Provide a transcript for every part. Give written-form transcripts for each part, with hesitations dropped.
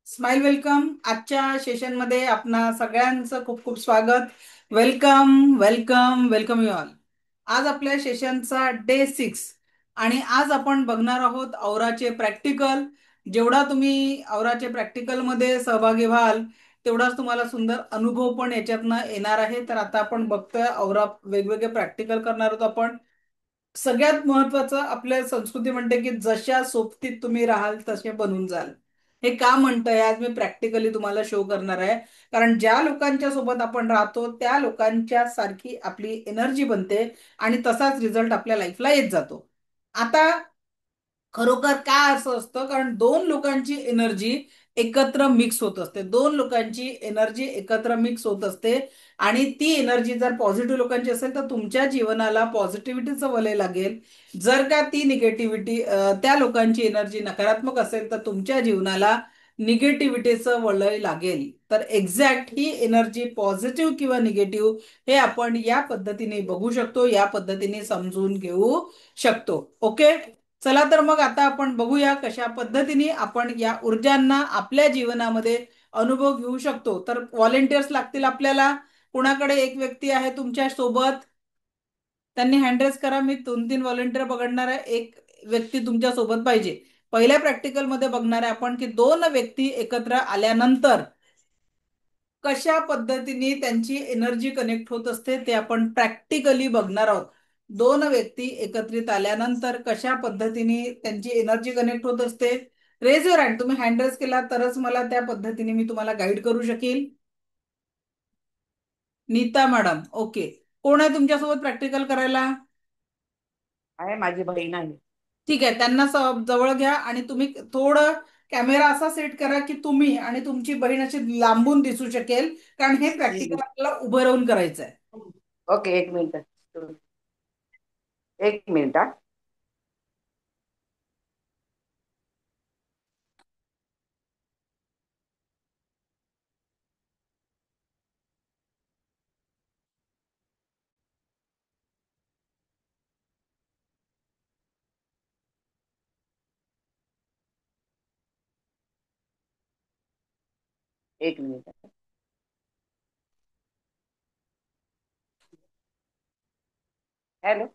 Smile welcome. आजच्या सेशनमध्ये आपणा सगळ्यांचं खूप खूप स्वागत. Welcome welcome welcome you all. आज आपल्या सेशनचा डे 6 आणि आज आपण बघणार आहोत औराचे प्रॅक्टिकल. जेवढा तुम्ही औराचे प्रॅक्टिकलमध्ये सहभागी व्हाल तेवढाच तुम्हाला सुंदर अनुभव पण याच्यातनं येणार आहे. तर आता आपण बघतोय औरा वेगवेगळे प्रॅक्टिकल करणार आहोत आपण. सगळ्यात महत्वाचं आपल्या संस्कृती म्हणते की जशा सोबतीत तुम्ही राहाल तसे बनून जाल. हे का म्हणतंय आज मी प्रॅक्टिकली तुम्हाला शो करणार आहे. कारण ज्या लोकांच्या सोबत आपण राहतो त्या लोकांच्या सारखी आपली एनर्जी बनते आणि तसाच रिझल्ट आपल्या लाईफला येत जातो. आता खरोखर काय असं असतं, कारण दोन लोकांची एनर्जी एकत्र मिक्स होत असते. दोन लोकांची एनर्जी एकत्र मिक्स होत असते आणि ती एनर्जी जर पॉझिटिव्ह लोकांची असेल तर तुमच्या जीवनाला पॉझिटिव्हिटीचं वलय लागेल. जर का ती निगेटिव्हिटी त्या लोकांची एनर्जी नकारात्मक असेल तर तुमच्या जीवनाला निगेटिव्हिटीचं वलय लागेल. तर एक्झॅक्ट ही एनर्जी पॉझिटिव्ह किंवा निगेटिव्ह हे आपण या पद्धतीने बघू शकतो, या पद्धतीने समजून घेऊ शकतो. ओके, चला तर मग आता आपण बघूया कशा पद्धतीने आपण या ऊर्जांना आपल्या जीवनामध्ये अनुभव घेऊ शकतो. तर व्हॉलेंटियर्स लागतील आपल्याला. कुणाकडे एक व्यक्ती आहे तुमच्या सोबत त्यांनी हँड रेस करा. मी 2-3 व्हॉलेंटियर बघणार आहे. एक व्यक्ती तुमच्या सोबत पाहिजे. पहिल्या प्रॅक्टिकल मध्ये बघणार आहे आपण की दोन व्यक्ती एकत्र आल्यानंतर कशा पद्धतीने त्यांची एनर्जी कनेक्ट होत असते ते आपण प्रॅक्टिकली बघणार आहोत. दोन व्यक्ती एकत्रित आल्यानंतर कशा पद्धतीने त्यांची एनर्जी कनेक्ट होत असते. Raise your hand. तुम्ही हँड रेस केला तरच मला त्या पद्धतीने मी तुम्हाला गाईड करू शकेल. Neeta madam, okay. कोण आहे तुमच्यासोबत प्रॅक्टिकल करायला? आहे, माझी बहीण आहे. ठीक आहे, त्यांना जवळ घ्या आणि तुम्ही थोडं कॅमेरा असा सेट करा की तुम्ही आणि तुमची बहीण अशी लांबून दिसू शकेल, कारण हे प्रॅक्टिकल आपल्याला उभं राहून करायचं आहे. ओके, एक मिनिट. एक मिनिट हा. एक मिनिट. हॅलो.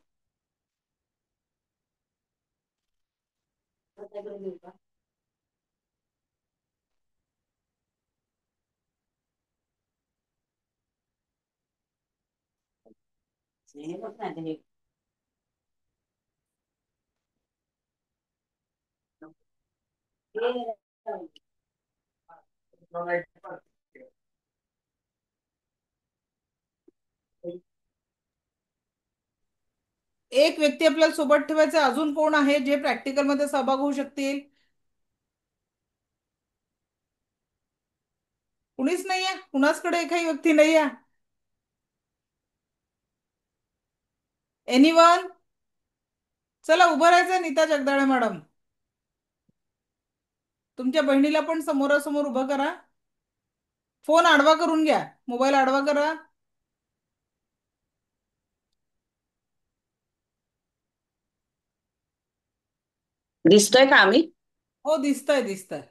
एक व्यक्ती आपल्याला सोबत ठेवायचा. अजून कोण आहे जे प्रॅक्टिकल मध्ये सहभाग होऊ शकतील? कुणीच नाहीये. कुणाचकडे एकही व्यक्ती नाहीये. एनीवन? चला उभं राहायचं. नीता जगदाळे मॅडम, तुमच्या बहिणीला पण समोरासमोर उभं करा. फोन आडवा करून घ्या. मोबाईल आडवा करा. दिसतोय का आम्ही? हो, दिसतंय दिसतंय.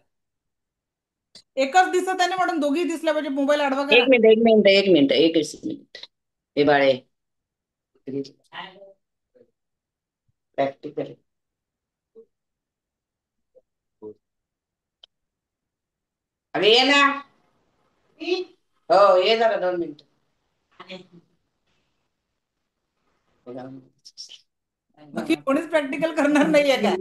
एकच दिसत आहे ना मॅडम, दोघी दिसल्या पाहिजे. मोबाईल आडवा करा. एक मिनिट, एक मिनिट, एक मिनिट, एकच मिनिट. हे बाळे प्रॅक्टिकल. अरे ये ना. हो, ये जरा 2 मिनिट. बाकी कोणीच प्रॅक्टिकल करणार नाहीये का?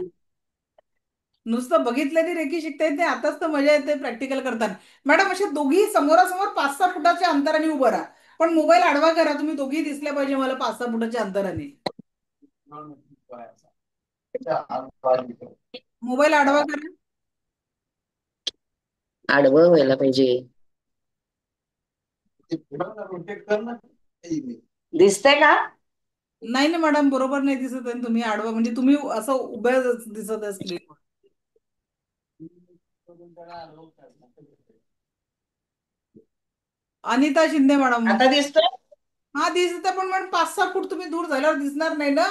नुसतं बघितल्याने रेकी शिकता येते. आताच तर मजा येते प्रॅक्टिकल करताना. मॅडम अशा दोघी समोरासमोर 5-6 फुटाच्या अंतराने उभं राहा. पण मोबाईल आडवा करा. तुम्ही दोघी दिसल्या पाहिजे मला 5-6 फुटाच्या अंतराने. मोबाईल आडवा करा. आडवं व्हायला पाहिजे. दिसतंय का? नाही ना मॅडम, बरोबर नाही दिसत आहे. तुम्ही आडवा म्हणजे तुम्ही असं उभ्या दिसत आहे स्क्रीनवर. अनिता शिंदे मॅडम. आता दिसतोय? हा दिसत आहे, पण मॅडम 5-6 फूट तुम्ही दूर झाल्यावर दिसणार नाही ना.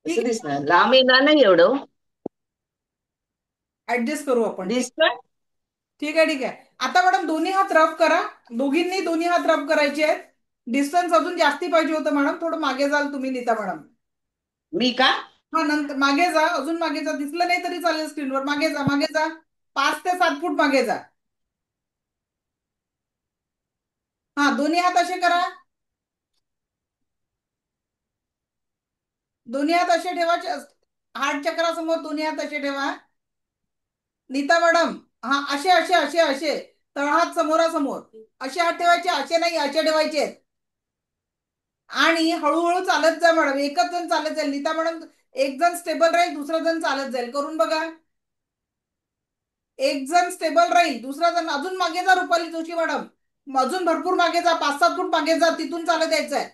कसं ठीक आहे. दिसणार? लांब येणार नाही एवढं. ऍडजस्ट करू आपण. ठीक. दिसतंय. ठीक आहे, ठीक आहे. आता मॅडम दोन्ही हात रब करा. दोघींनी दोन्ही हात रब करायचे आहेत. डिस्टन्स अजून जास्ती पाहिजे होतं मॅडम. थोडं मागे जाल तुम्ही नीता मॅडम. मी का? हा, नंतर मागे जा, अजून मागे जा. दिसलं नाही तरी चालेल स्क्रीनवर. मागे जा, मागे जा. 5 ते 7 फूट मागे जा. हा, दोन्ही हात असे करा. दोन्ही हात असे ठेवा. हार्ट चक्रासमोर दोन्ही हात असे ठेवा. नीता मॅडम. हा, असे असे असे असे. तळहात समोरासमोर. असे हात ठेवायचे, असे नाही, असे ठेवायचे. आणि हळूहळू चालत जा मॅडम. एकच जण चालत जाईल. नीता मॅडम, एक जण स्टेबल राहील, दुसरा जण चालत जाईल. करून बघा. एक जण स्टेबल राहील, दुसरा जण अजून मागे जा. रुपाली जोशी मॅडम, अजून भरपूर मागे जा. 5-7 फूट मागे जा. तिथून चालत यायचंय.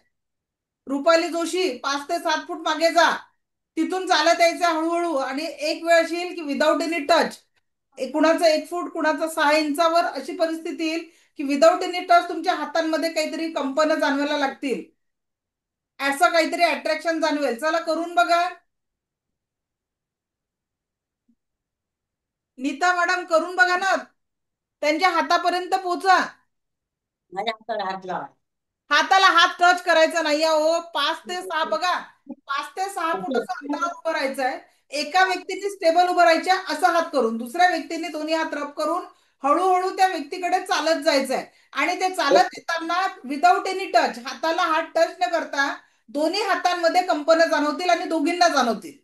रुपाली जोशी, 5 ते 7 फूट मागे जा. तिथून चालत यायचं हळूहळू. आणि एक वेळ अशी येईल की विदाऊट एनी टच, कुणाचं 1 फूट, कुणाचं 6 इंचावर अशी परिस्थिती येईल की विदाऊट एनी टच तुमच्या हातांमध्ये काहीतरी कंपन जाणवायला लागतील. असं काहीतरी अट्रॅक्शन जाणवेल. चला करून बघा. नीता मॅडम, करून बघा ना. त्यांच्या हातापर्यंत पोहोचा. माझ्या हाताला हात लावा. हाताला हात टच करायचा नाही हो. 5 ते 6 बघा. 5 ते 6 फुटाचं अंतरावर उभं राहायचंय. एका व्यक्तीने स्टेबल उभं राहायच्या असं हात करून, दुसऱ्या व्यक्तीने दोन्ही हात रब करून हळूहळू त्या व्यक्तीकडे चालत जायचंय. आणि ते चालत येताना विदाऊट एनी टच, हाताला हात टच न करता दोन्ही हातांमध्ये कंपन जाणवतील आणि दोघींना जाणवतील.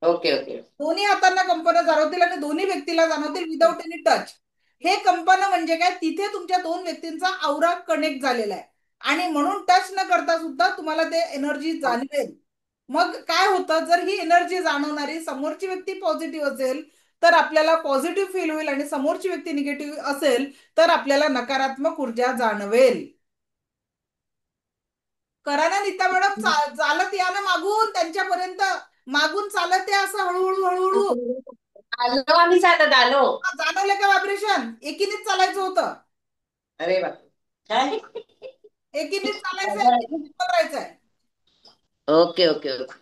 Okay okay. दोन्ही हातांना कंपन जाणवतील आणि दोन्ही व्यक्तीला जाणवतील विदाऊट एनी टच. हे कंपन म्हणजे काय? तिथे तुमच्या दोन व्यक्तींचा औरा कनेक्ट झालेला आहे. आणि म्हणून टच न करता सुद्धा तुम्हाला ते एनर्जी जाणवेल. मग काय होतं, जर ही एनर्जी जाणवणारी समोरची व्यक्ती पॉझिटिव्ह असेल तर आपल्याला पॉझिटिव्ह फील होईल, आणि समोरची व्यक्ती निगेटिव्ह असेल तर आपल्याला नकारात्मक ऊर्जा जाणवेल. करा ना नीता मॅडम. चालत या ना मागून त्यांच्यापर्यंत. मागून चालत या असं हळूहळू हळूहळू. आलो आम्ही, चालत आलो. जाणवलं का व्हायब्रेशन? एकीनेच चालायचं होतं. अरे बाप. काय? एकीनेच चालायचं, एकीने करायचंय. Okay okay okay.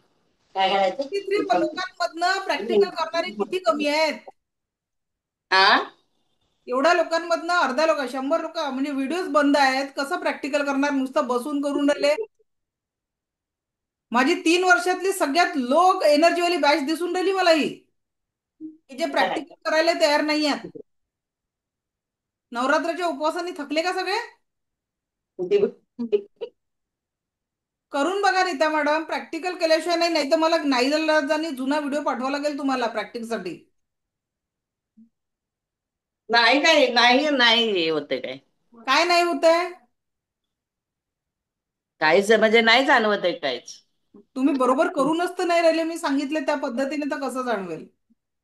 काय किती करायचं? लोकांमधनं प्रॅक्टिकल करणारे किती कमी आहेत? आ? एवढ्या लोकांमधनं अर्ध्या लोक, 100 लोक म्हणजे व्हिडिओज बंद आहेत. कसं प्रॅक्टिकल करणार? नुसतं बसून करून राहिले. माझी 3 वर्षातली सगळ्यात लो एनर्जीवाली बॅच दिसून राहिली मला ही, की जे प्रॅक्टिकल करायला तयार नाही आहेत. नवरात्राच्या उपवासाने थकले का सगळे? करून बघा नीता मॅडम. प्रॅक्टिकल केल्याशिवाय नाही. नाही तर मला नाईलाजाने जुना व्हिडिओ पाठवावा लागेल तुम्हाला प्रॅक्टिससाठी. नाही काय नाही नाही हे होते काय? काय नाही होत आहे? काहीच म्हणजे नाही जाणवत आहे काहीच. तुम्ही बरोबर करूनच तर नाही राहिले. मी सांगितले त्या पद्धतीने तर कसं जाणवेल?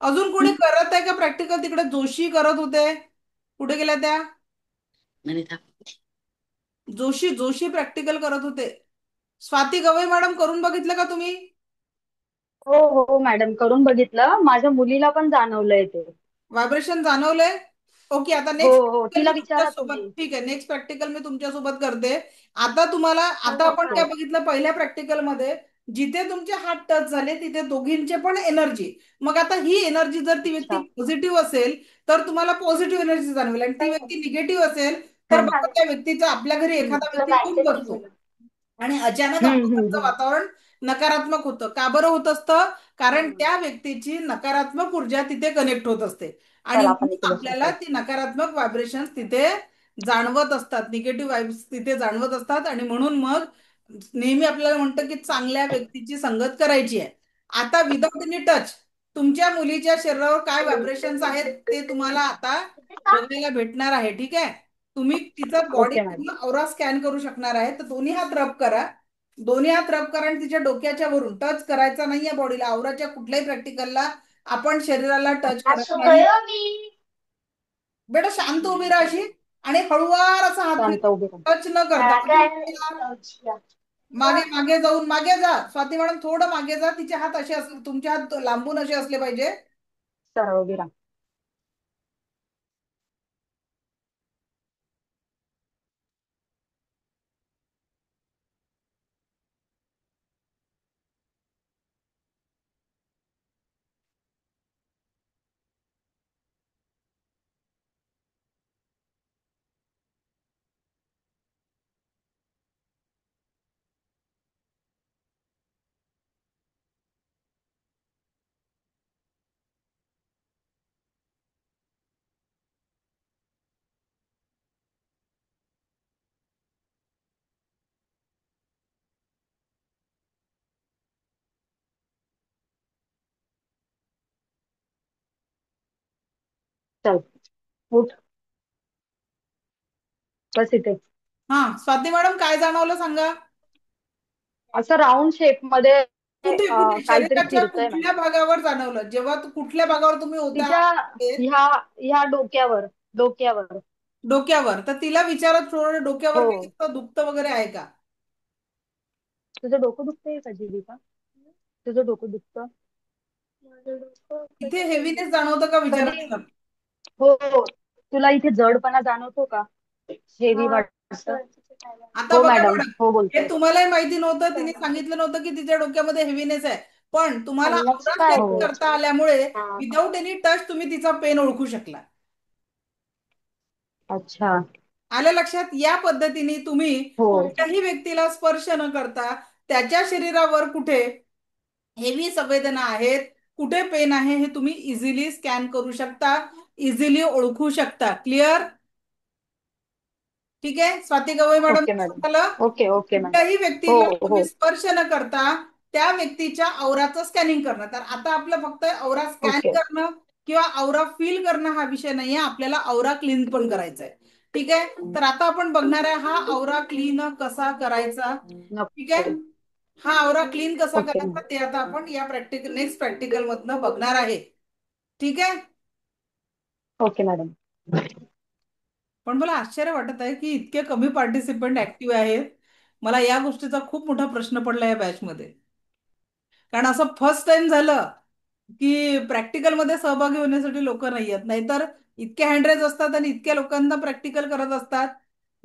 अजून कोणी करत आहे का प्रॅक्टिकल? तिकडे जोशी करत होते. कुठे गेल्या त्या? अनिता. जोशी जोशी प्रॅक्टिकल करत होते. स्वाती गवई मॅडम, करून बघितलं का तुम्ही? हो हो मॅडम, करून बघितलं. माझ्या मुलीला पण जाणवलंय ते. व्हायब्रेशन जाणवलंय? ओके. आता हो नेक्स्ट हो, प्रॅक्टिकल तिला मी तुमच्या विचारा सोबत, तुम्ही. ठीक आहे, नेक्स्ट प्रॅक्टिकल मी तुमच्या सोबत करते. आता तुम्हाला, हो आता आपण काय हो. बघितलं पहिल्या प्रॅक्टिकल मध्ये, जिथे तुमचे हात टच झाले तिथे दोघींचे पण एनर्जी. मग आता ही एनर्जी जर ती व्यक्ती अच्छा. पॉझिटिव्ह असेल तर तुम्हाला पॉझिटिव्ह एनर्जी जाणवेल, आणि ती व्यक्ती निगेटिव्ह असेल तर बघा, त्या व्यक्तीचा आपल्या घरी एखादा व्यक्ती येऊन बसतो आणि अचानक आपल्या घरचं हम्म. वातावरण नकारात्मक होतं. का बरं होत असतं? कारण हम्म. त्या व्यक्तीची नकारात्मक ऊर्जा तिथे कनेक्ट होत असते. आणि चला आपण म्हणून इकडे आपल्याला ती नकारात्मक व्हायब्रेशन तिथे जाणवत असतात. निगेटिव्ह वाईब्स तिथे जाणवत असतात. आणि म्हणून मग नेहमी आपल्याला म्हणतं की चांगल्या व्यक्तीची संगत करायची आहे. आता विदाउट एनी टच तुमच्या मुलीच्या शरीरावर काय व्हायब्रेशन्स आहेत ते तुम्हाला आता बघायला भेटणार आहे. ठीक आहे. तुम्ही तिचं बॉडी ओके मॅडम. पूर्ण औरा स्कॅन करू शकणार आहे. तर दोन्ही हात रब करा. दोन्ही हात रब करा आणि तिच्या डोक्याच्या वरून टच करायचा नाहीये बॉडीला. आवराच्या कुठल्याही प्रॅक्टिकलला आपण शरीराला टच करत नाही. बेटा शांत उभी राहा अशी, आणि हळुवार असा हात शांत उभे फिरवा, टच न करता. अजून पुढे जा. राहा. मागे मागे जाऊन मागे जा. स्वाती मॅडम थोडं मागे जा. तिचे हात असे असले, तुमचे हात लांबून असे असले पाहिजे. सरळ उभे राहा. चल उठ, बस इथे. हा, स्वाती मॅडम, काय जाणवलं सांगा. असं राऊंड शेप मध्ये कुठे कुठे काहीतरी शरीराच्या फिरतंय कुठल्या मॅडम. भागावर जाणवलं, जेव्हा कुठल्या भागावर तुम्ही होता? तिच्या ह्या ह्या डोक्यावर, डोक्यावर. डोक्यावर. तर तिला विचारत थोडं, डोक्यावर हो. काही इतकं दुखतं वगैरे आहे का? तुझं डोकं दुखतंय का जीविका? तुझं डोकं दुखतं? माझं डोकं इथे कधी हेवीनेस जाणवतं का विचारा कधी तिला. हो हो. तुला इथे जडपणा जाणवतो का? हेवी वाटतं? आता हो बघा मॅडम, मॅडम, हो हे बोलते. तुम्हालाही माहिती नव्हतं, तिने सांगितलं नव्हतं की तिच्या डोक्यामध्ये हेवीनेस आहे. पण तुम्हाला अन्नाची औरा काय स्कॅनिंग हो. करता आल्यामुळे विदाऊट एनी टच तुम्ही तिचा पेन ओळखू शकला. अच्छा. आलं लक्षात? या पद्धतीने तुम्ही हो. कोणत्याही व्यक्तीला स्पर्श न करता त्याच्या शरीरावर कुठे हेवी संवेदना आहेत, कुठे पेन आहे, हे तुम्ही इझिली स्कॅन करू शकता, इझिली ओळखू शकता. क्लिअर? ठीक आहे Swati Gawai madam, okay madam. झालं. Okay okay madam. कुठल्याही हो व्यक्तीला हो. तुम्ही स्पर्श न करता त्या व्यक्तीच्या औराचं स्कॅनिंग करणं. तर आता आपलं फक्त औरा स्कॅन ओके करणं किंवा औरा फील करणं हा विषय नाहीये, आपल्याला औरा क्लीन पण करायचा आहे. ठीक आहे, तर आता आपण बघणार आहे हा औरा क्लीन कसा करायचा. ठीक आहे, नको. हा औरा क्लीन कसा ओके करायचा ते आता आपण या नेक्स्ट प्रॅक्टिकल मधनं बघणार आहे. ठीक आहे. Okay madam. पण मला आश्चर्य वाटत आहे की इतके कमी पार्टिसिपंट ऍक्टिव्ह आहेत. मला या गोष्टीचा खूप मोठा प्रश्न पडला या बॅच मध्ये. कारण असं फर्स्ट टाइम झालं की प्रॅक्टिकल मध्ये सहभागी होण्यासाठी लोक नाही आहेत. नाहीतर इतके हँडरेज असतात आणि इतक्या लोकांना प्रॅक्टिकल करत असतात.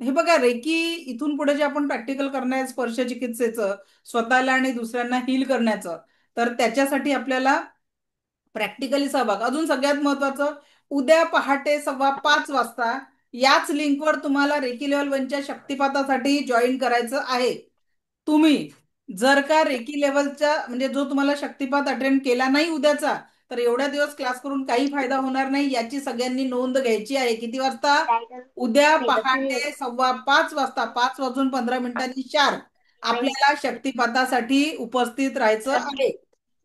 हे बघा, रेकी इथून पुढे जे आपण प्रॅक्टिकल करणार आहे स्पर्श चिकित्सेचं, स्वतःला आणि दुसऱ्यांना हील करण्याचं, तर त्याच्यासाठी आपल्याला प्रॅक्टिकली सहभाग. अजून सगळ्यात महत्वाचं, उद्या पहाटे 5:15 वाजता याच लिंकवर तुम्हाला रेकी लेवल 1च्या शक्तिपातासाठी जॉईन करायचं आहे. तुम्ही जर का रेकी लेवलचा म्हणजे जो तुम्हाला शक्तिपात अटेंड केला नाही उद्याचा, तर एवढ्या दिवस क्लास करून काही फायदा होणार नाही, याची सगळ्यांनी नोंद घ्यायची आहे. किती वाजता? उद्या पहाटे 5:15 वाजता, 5:15 शार्प आपल्याला शक्तिपातासाठी उपस्थित राहायचं आहे.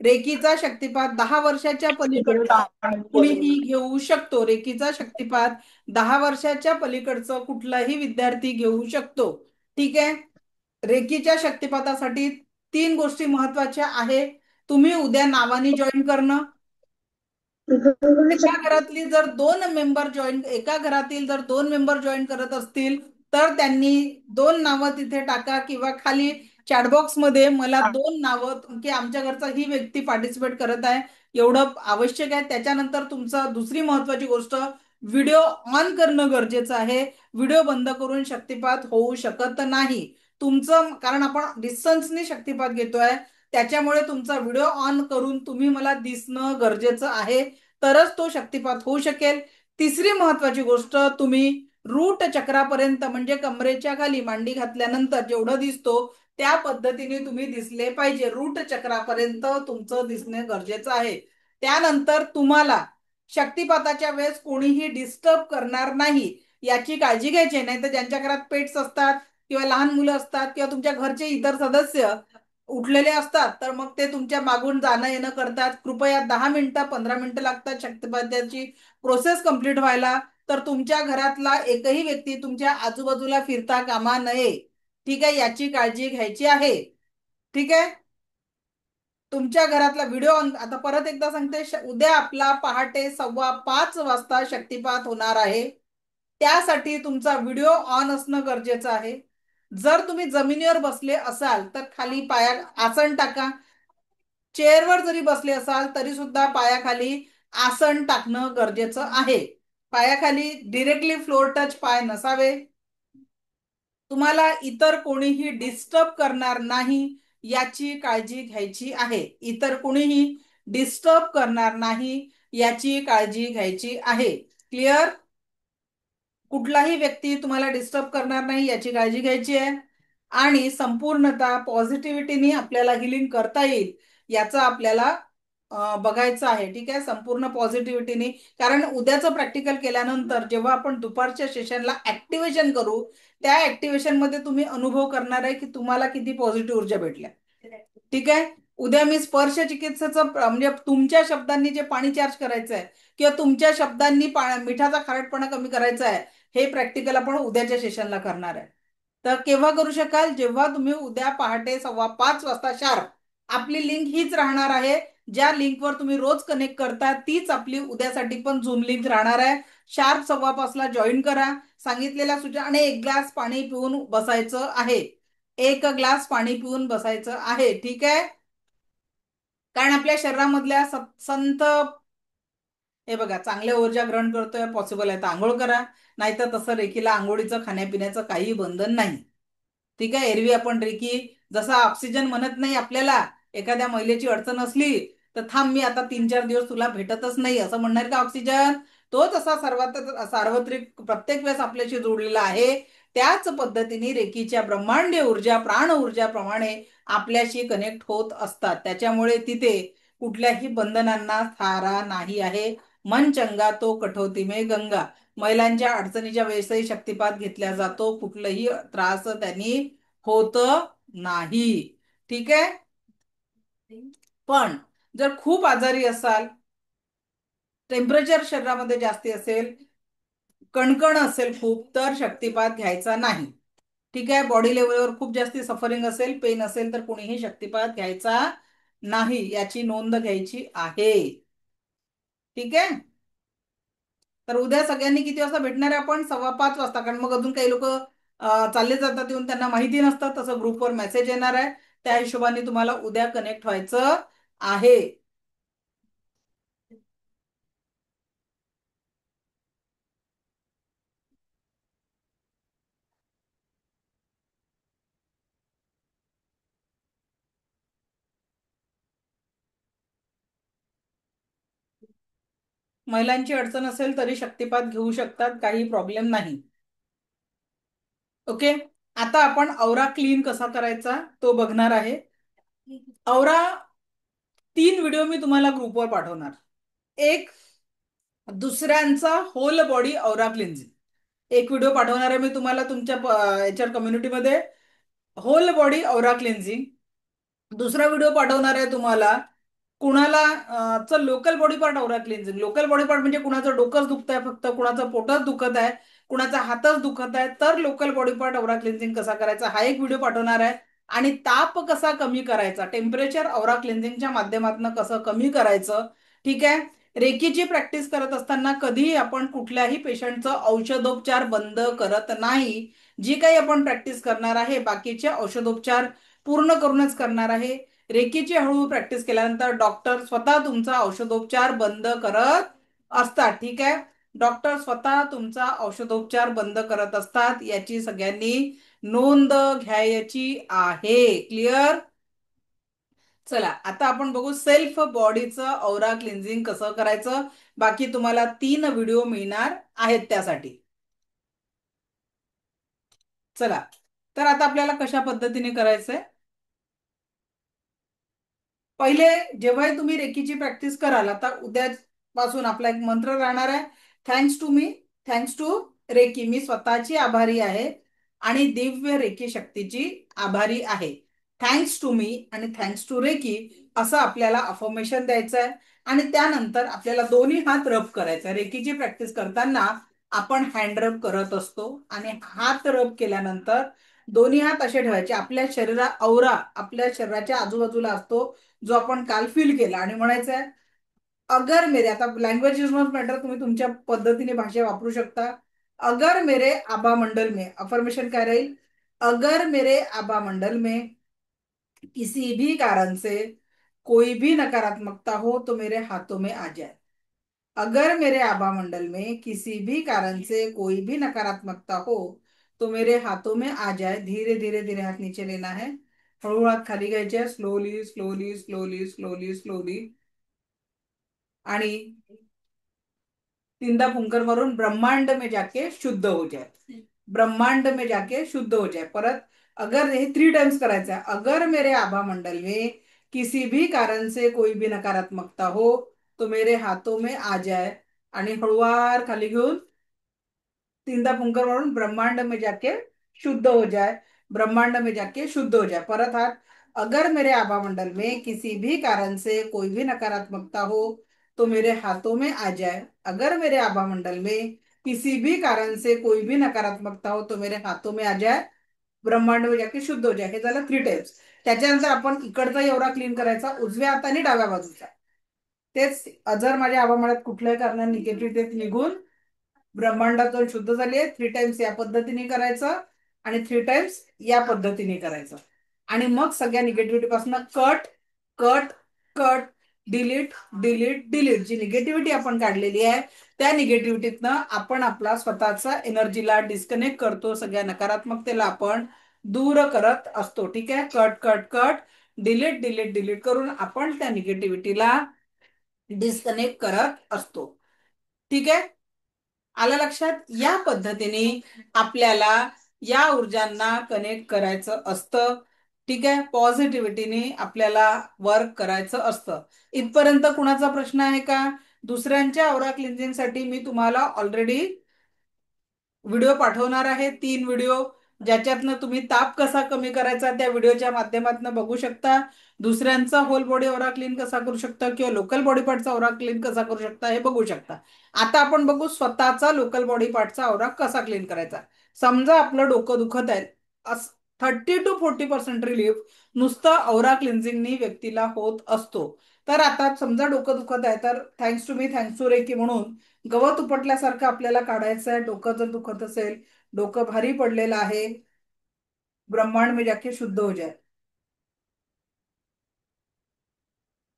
रेकीचा शक्तिपात 10 वर्षाच्या पलीकडचं कुणीही घेऊ शकतो. रेकीचा शक्तिपात 10 वर्षाच्या पलीकडचं कुठलाही विद्यार्थी घेऊ शकतो. ठीक आहे. रेकीच्या शक्तिपातासाठी 3 गोष्टी महत्वाच्या आहे. तुम्ही उद्या नावानी जॉईन करणं. एका घरातील जर 2 मेंबर जॉईन करत असतील तर त्यांनी 2 नावं तिथे टाका किंवा खाली चॅटबॉक्स मध्ये मला 2 नावं की आमच्या घरचा ही व्यक्ती पार्टिसिपेट करत आहे एवढं आवश्यक आहे. त्याच्यानंतर तुमचं दुसरी महत्वाची गोष्ट, व्हिडिओ ऑन करणं गरजेचं आहे. व्हिडिओ बंद करून शक्तिपात होऊ शकत नाही तुमचं, कारण आपण डिस्टन्सनी शक्तिपात घेतोय, त्याच्यामुळे तुमचा व्हिडिओ ऑन करून तुम्ही मला दिसणं गरजेचं आहे, तरच तो शक्तिपात होऊ शकेल. तिसरी महत्वाची गोष्ट, तुम्ही रूट चक्रापर्यंत म्हणजे कमरेच्या खाली मांडी घातल्यानंतर जेवढं दिसतो त्या पद्धतीने तुम्ही दिसले पाहिजे. रूट चक्रापर्यंत तुमचं दिसणे गरजेचं आहे. त्यानंतर तुम्हाला शक्तिपाताच्या वेळेस कोणीही डिस्टर्ब करणार नाही याची काळजी घ्यायची. नाही तर ज्यांच्या घरात पेट्स असतात किंवा लहान मुलं असतात किंवा तुमच्या घरचे इतर सदस्य उठलेले असतात, तर मग ते तुमच्या मागून जाणं येणं करतात. कृपया 10 मिनिटं 15 मिनिटं लागतात शक्तिपाताची प्रोसेस कंप्लीट व्हायला. तर तुमच्या घरातला एकही व्यक्ती तुमच्या आजूबाजूला फिरता कामा नये. ठीक आहे, याची काळजी घ्यायची आहे. ठीक आहे. तुमच्या घरातला व्हिडिओ ऑन, आता परत एकदा सांगते, उद्या आपला पहाटे 5:15 वाजता शक्तिपात होणार आहे. त्यासाठी तुमचा व्हिडिओ ऑन असणं गरजेचं आहे. जर तुम्ही जमिनीवर बसले असाल तर खाली पाया आसन टाका. चेअरवर जरी बसले असाल तरी सुद्धा पायाखाली आसन टाकणं गरजेचं आहे. पायाखाली डिरेक्टली फ्लोर टच पाय नसावे. तुम्हाला इतर कोणीही डिस्टर्ब करणार नाही याची काळजी घ्यायची आहे. इतर कोणीही डिस्टर्ब करणार नाही याची काळजी घ्यायची आहे. क्लिअर? कुठलाही व्यक्ती तुम्हाला डिस्टर्ब करणार नाही याची काळजी घ्यायची आहे. आणि संपूर्णतः पॉझिटिव्हिटीनी आपल्याला हिलिंग करता येईल याचं आपल्याला बघायचं आहे. ठीक आहे, संपूर्ण पॉझिटिव्हिटीनी. कारण उद्याचं प्रॅक्टिकल केल्यानंतर जेव्हा आपण दुपारच्या सेशनला ऍक्टिव्हेशन करू, त्या ऍक्टिव्हेशन मध्ये तुम्ही अनुभव करणार आहे की तुम्हाला किती पॉझिटिव्ह ऊर्जा भेटल्या. ठीक आहे, उद्या मी स्पर्श चिकित्सेचं म्हणजे तुमच्या शब्दांनी जे पाणी चार्ज करायचं आहे किंवा तुमच्या शब्दांनी मिठाचा खारटपणा कमी करायचा आहे, हे प्रॅक्टिकल आपण उद्याच्या सेशनला करणार आहे. तर केव्हा करू शकाल? जेव्हा तुम्ही उद्या पहाटे 5:15 वाजता शार्प. आपली लिंक हीच राहणार आहे. ज्या लिंकवर तुम्ही रोज कनेक्ट करता तीच आपली उद्यासाठी पण झूम लिंक राहणार आहे. शार्प 5:15 जॉईन करा. सांगितलेल्या सूचना आणि एक ग्लास पाणी पिऊन बसायचं आहे. एक ग्लास पाणी पिऊन बसायचं आहे. ठीक आहे. कारण आपल्या शरीरामधल्या संत हे बघा, चांगल्या ऊर्जा ग्रहण करतोय, पॉसिबल आहे तर आंघोळ करा. नाहीतर तसं रेकीला आंघोळीचं खाण्यापिण्याचं काही बंधन नाही. ठीक आहे. एरवी आपण रेकी जसा ऑक्सिजन म्हणत नाही आपल्याला, एखाद्या महिलेची अडचण असली तर थांब मी आता 3-4 दिवस तुला भेटतच नाही असं म्हणणार का ऑक्सिजन? तो तसा सार्वत्रिक प्रत्येक वेळेस आपल्याशी जोडलेला आहे. त्याच पद्धतीने रेकीच्या ब्रह्मांडीय ऊर्जा प्राण ऊर्जाप्रमाणे आपल्याशी कनेक्ट होत असतात. त्याच्यामुळे तिथे कुठल्याही बंधनांना थारा नाही आहे. मन चंगा तो कठोती में गंगा. महिलांच्या अडचणीच्या वेळेसही शक्तिपात घेतला जातो. कुठलंही त्रास त्यांनी होत नाही. ठीक आहे. पण जर खूप आजारी असाल, टेम्परेचर शरीरामध्ये जास्ती असेल, कणकण असेल खूप, तर शक्तिपात घ्यायचा नाही. ठीक आहे. बॉडी लेवलवर खूप जास्ती सफरिंग असेल, पेन असेल, तर कुणीही शक्तिपात घ्यायचा नाही, याची नोंद घ्यायची आहे. ठीक आहे. तर उद्या सगळ्यांनी किती वाजता भेटणार आहे आपण? 5:15 वाजता. कारण मग अजून काही लोक चालले जातात येऊन, त्यांना माहिती नसतं. तसं ग्रुपवर मेसेज येणार आहे. त्या हिशोबाने तुम्हाला उद्या कनेक्ट व्हायचं आहे. महिलांची अडचण असेल तरी शक्तिपात घेऊ शकतात, काही प्रॉब्लेम नाही. ओके. आता आपण औरा क्लीन कसा करायचा तो बघणार आहे. औरा 3 व्हिडिओ मी तुम्हाला ग्रुपवर पाठवणार. एक दुसऱ्यांचा होल बॉडी औरा क्लिन्झिंग एक व्हिडिओ पाठवणार आहे मी तुम्हाला तुमच्या याच्या कम्युनिटीमध्ये, होल बॉडी औरा क्लिन्झिंग. दुसरा व्हिडिओ पाठवणार आहे तुम्हाला कुणाला लोकल बॉडी पार्ट औरा क्लिन्झिंग. लोकल बॉडी पार्ट म्हणजे कुणाचं डोकंच दुखत आहे, फक्त कुणाचं पोटच दुखत आहे, कुणाचा हातच दुखत आहे, तर लोकल बॉडी पार्ट औरा क्लिन्झिंग कसा करायचा हा एक व्हिडिओ पाठवणार आहे. आणि ताप कसा कमी करायचा, टेम्परेचर औरा क्लिन्झिंगच्या माध्यमातून कसं कमी करायचं. ठीक आहे. रेकीची प्रॅक्टिस करत असताना कधीही आपण कुठल्याही पेशंटचं औषधोपचार बंद करत नाही. जी काही आपण प्रॅक्टिस करणार आहे बाकीचे औषधोपचार पूर्ण करूनच करणार आहे. रेकीची हळूहळू प्रॅक्टिस केल्यानंतर डॉक्टर स्वतः तुमचा औषधोपचार बंद करत असतात. ठीक आहे. डॉक्टर स्वतः तुमचा औषधोपचार बंद करत असतात, याची सगळ्यांनी नोंद घ्यायची आहे. क्लिअर? चला आता आपण बघू सेल्फ बॉडीचं औरा क्लिन्झिंग कसं करायचं. बाकी तुम्हाला 3 व्हिडिओ मिळणार आहेत त्यासाठी. चला तर आता आपल्याला कशा पद्धतीने करायचंय. पहिले जेव्हाही तुम्ही रेकीची प्रॅक्टिस कराल, आता उद्यापासून आपला एक मंत्र राहणार आहे. Thanks to me, thanks to Reiki. मी स्वतःची आभारी आहे आणि दिव्य रेकी शक्तीची आभारी आहे. थँक्स टू मी आणि थँक्स टू रेकी असं आपल्याला अफर्मेशन द्यायचं आहे. आणि त्यानंतर आपल्याला दोन्ही हात रब करायचा. रेकीची प्रॅक्टिस करताना आपण हँड रब करत असतो आणि हात रब केल्यानंतर दोन्ही हात असे ठेवायचे. आपल्या औरा आपल्या शरीराच्या आजूबाजूला असतो, जो आपण काल फील केला, आणि म्हणायचं आहे अगर मेरे, आता लँग्वेज इज नॉट मॅटर, तुम्ही तुमच्या पद्धतीने भाषा वापरू शकता. अगर मेरे आभा मंडल में, अफर्मेशन काय राहील, अगर मेरे आभा मंडल में किसी भी कारण से कोई भी नकारात्मकता हो तो मेरे हाथों में आ जाए. अगर मेरे आभा मंडल में किसी भी कारण से कोई भी नकारात्मकता हो तो मेरे हाथों में आ जाए. धीरे धीरे धीरे हात नीचे लेना है. हळूहळू हात खाली घ्यायचे. Slowly slowly slowly slowly slowly. आणि 3दा फुंकर मारून ब्रह्मांड में जाके शुद्ध हो जाए. ब्रह्मांड में जाके शुद्ध हो जाए. परत अगर, हे 3 टाइम्स करायचं आहे. अगर मेरे आभा मंडल में किसी भी कारण से कोई भी नकारात्मकता हो तो मेरे हाथों में आ जाए. आणि हळूवार खाली घेऊन 3दा फुंकर मारून ब्रह्मांड में जाके शुद्ध हो जाए. ब्रह्मांड में जाके शुद्ध हो जाए. परत हात अगर मेरे आभा मंडल में किसी भी कारण से कोई भी नकारात्मकता हो तो मेरे हाथों में आ जाए। अगर मेरे आभा मंडल में किसी भी कारण से कोई भी नकारात्मकता हो तो मेरे हाथों में आ जाए, ब्रह्मांड में जाके शुद्ध हो जाए। हे झालं 3 टाइम्स. त्याच्यानंतर आपण इकडचा एवढा क्लीन करायचा उजव्या हाताने डाव्या बाजूचा. तेच जर माझ्या आभामंडळात कुठल्याही कारणाने निगेटिव्हिटी निघून ब्रह्मांडातून शुद्ध झाली आहे, 3 टाइम्स या पद्धतीने करायचं आणि 3 टाइम्स या पद्धतीने करायचं. आणि मग सगळ्या निगेटिव्हिटी पासून cut cut cut, delete delete delete, जी निगेटिव्हिटी आपण काढलेली आहे त्या निगेटिव्हिटीतनं आपण आपला स्वतःचा एनर्जीला डिस्कनेक्ट करतो, सगळ्या नकारात्मकतेला आपण दूर करत असतो. ठीक आहे, cut cut cut, delete delete delete करून आपण त्या निगेटिव्हिटीला डिस्कनेक्ट करत असतो. ठीक आहे, आलं लक्षात. या पद्धतीने आपल्याला या ऊर्जांना कनेक्ट करायचं असतं. ठीक आहे, पॉझिटिव्हिटीने आपल्याला वर्क करायचं असतं. इथपर्यंत कुणाचा प्रश्न आहे का? दुसऱ्यांच्या ऑरा क्लिन्झिंग साठी मी तुम्हाला ऑलरेडी व्हिडिओ पाठवणार आहे, 3 व्हिडिओ, ज्याच्यातनं तुम्ही ताप कसा कमी करायचा त्या व्हिडिओच्या माध्यमातून बघू शकता. दुसऱ्यांचा होल बॉडी ओरा क्लीन कसा करू शकता किंवा लोकल बॉडी पार्टचा ओरा क्लीन कसा करू शकता हे बघू शकता. आता आपण बघू स्वतःचा लोकल बॉडी पार्टचा ओरा कसा क्लीन करायचा. समजा आपलं डोकं दुखत आहे, 30 to 40% रिलीफ नुसतं औरा क्लिन्झिंगनी व्यक्तीला होत असतो. तर आता समजा डोकं दुखत आहे तर thanks to me thanks to reiki म्हणून गवत उपटल्यासारखं आपल्याला काढायचं आहे. डोकं जर दुखत असेल, डोकं भारी पडलेलं आहे, ब्रह्मांड में जाके शुद्ध हो जाए,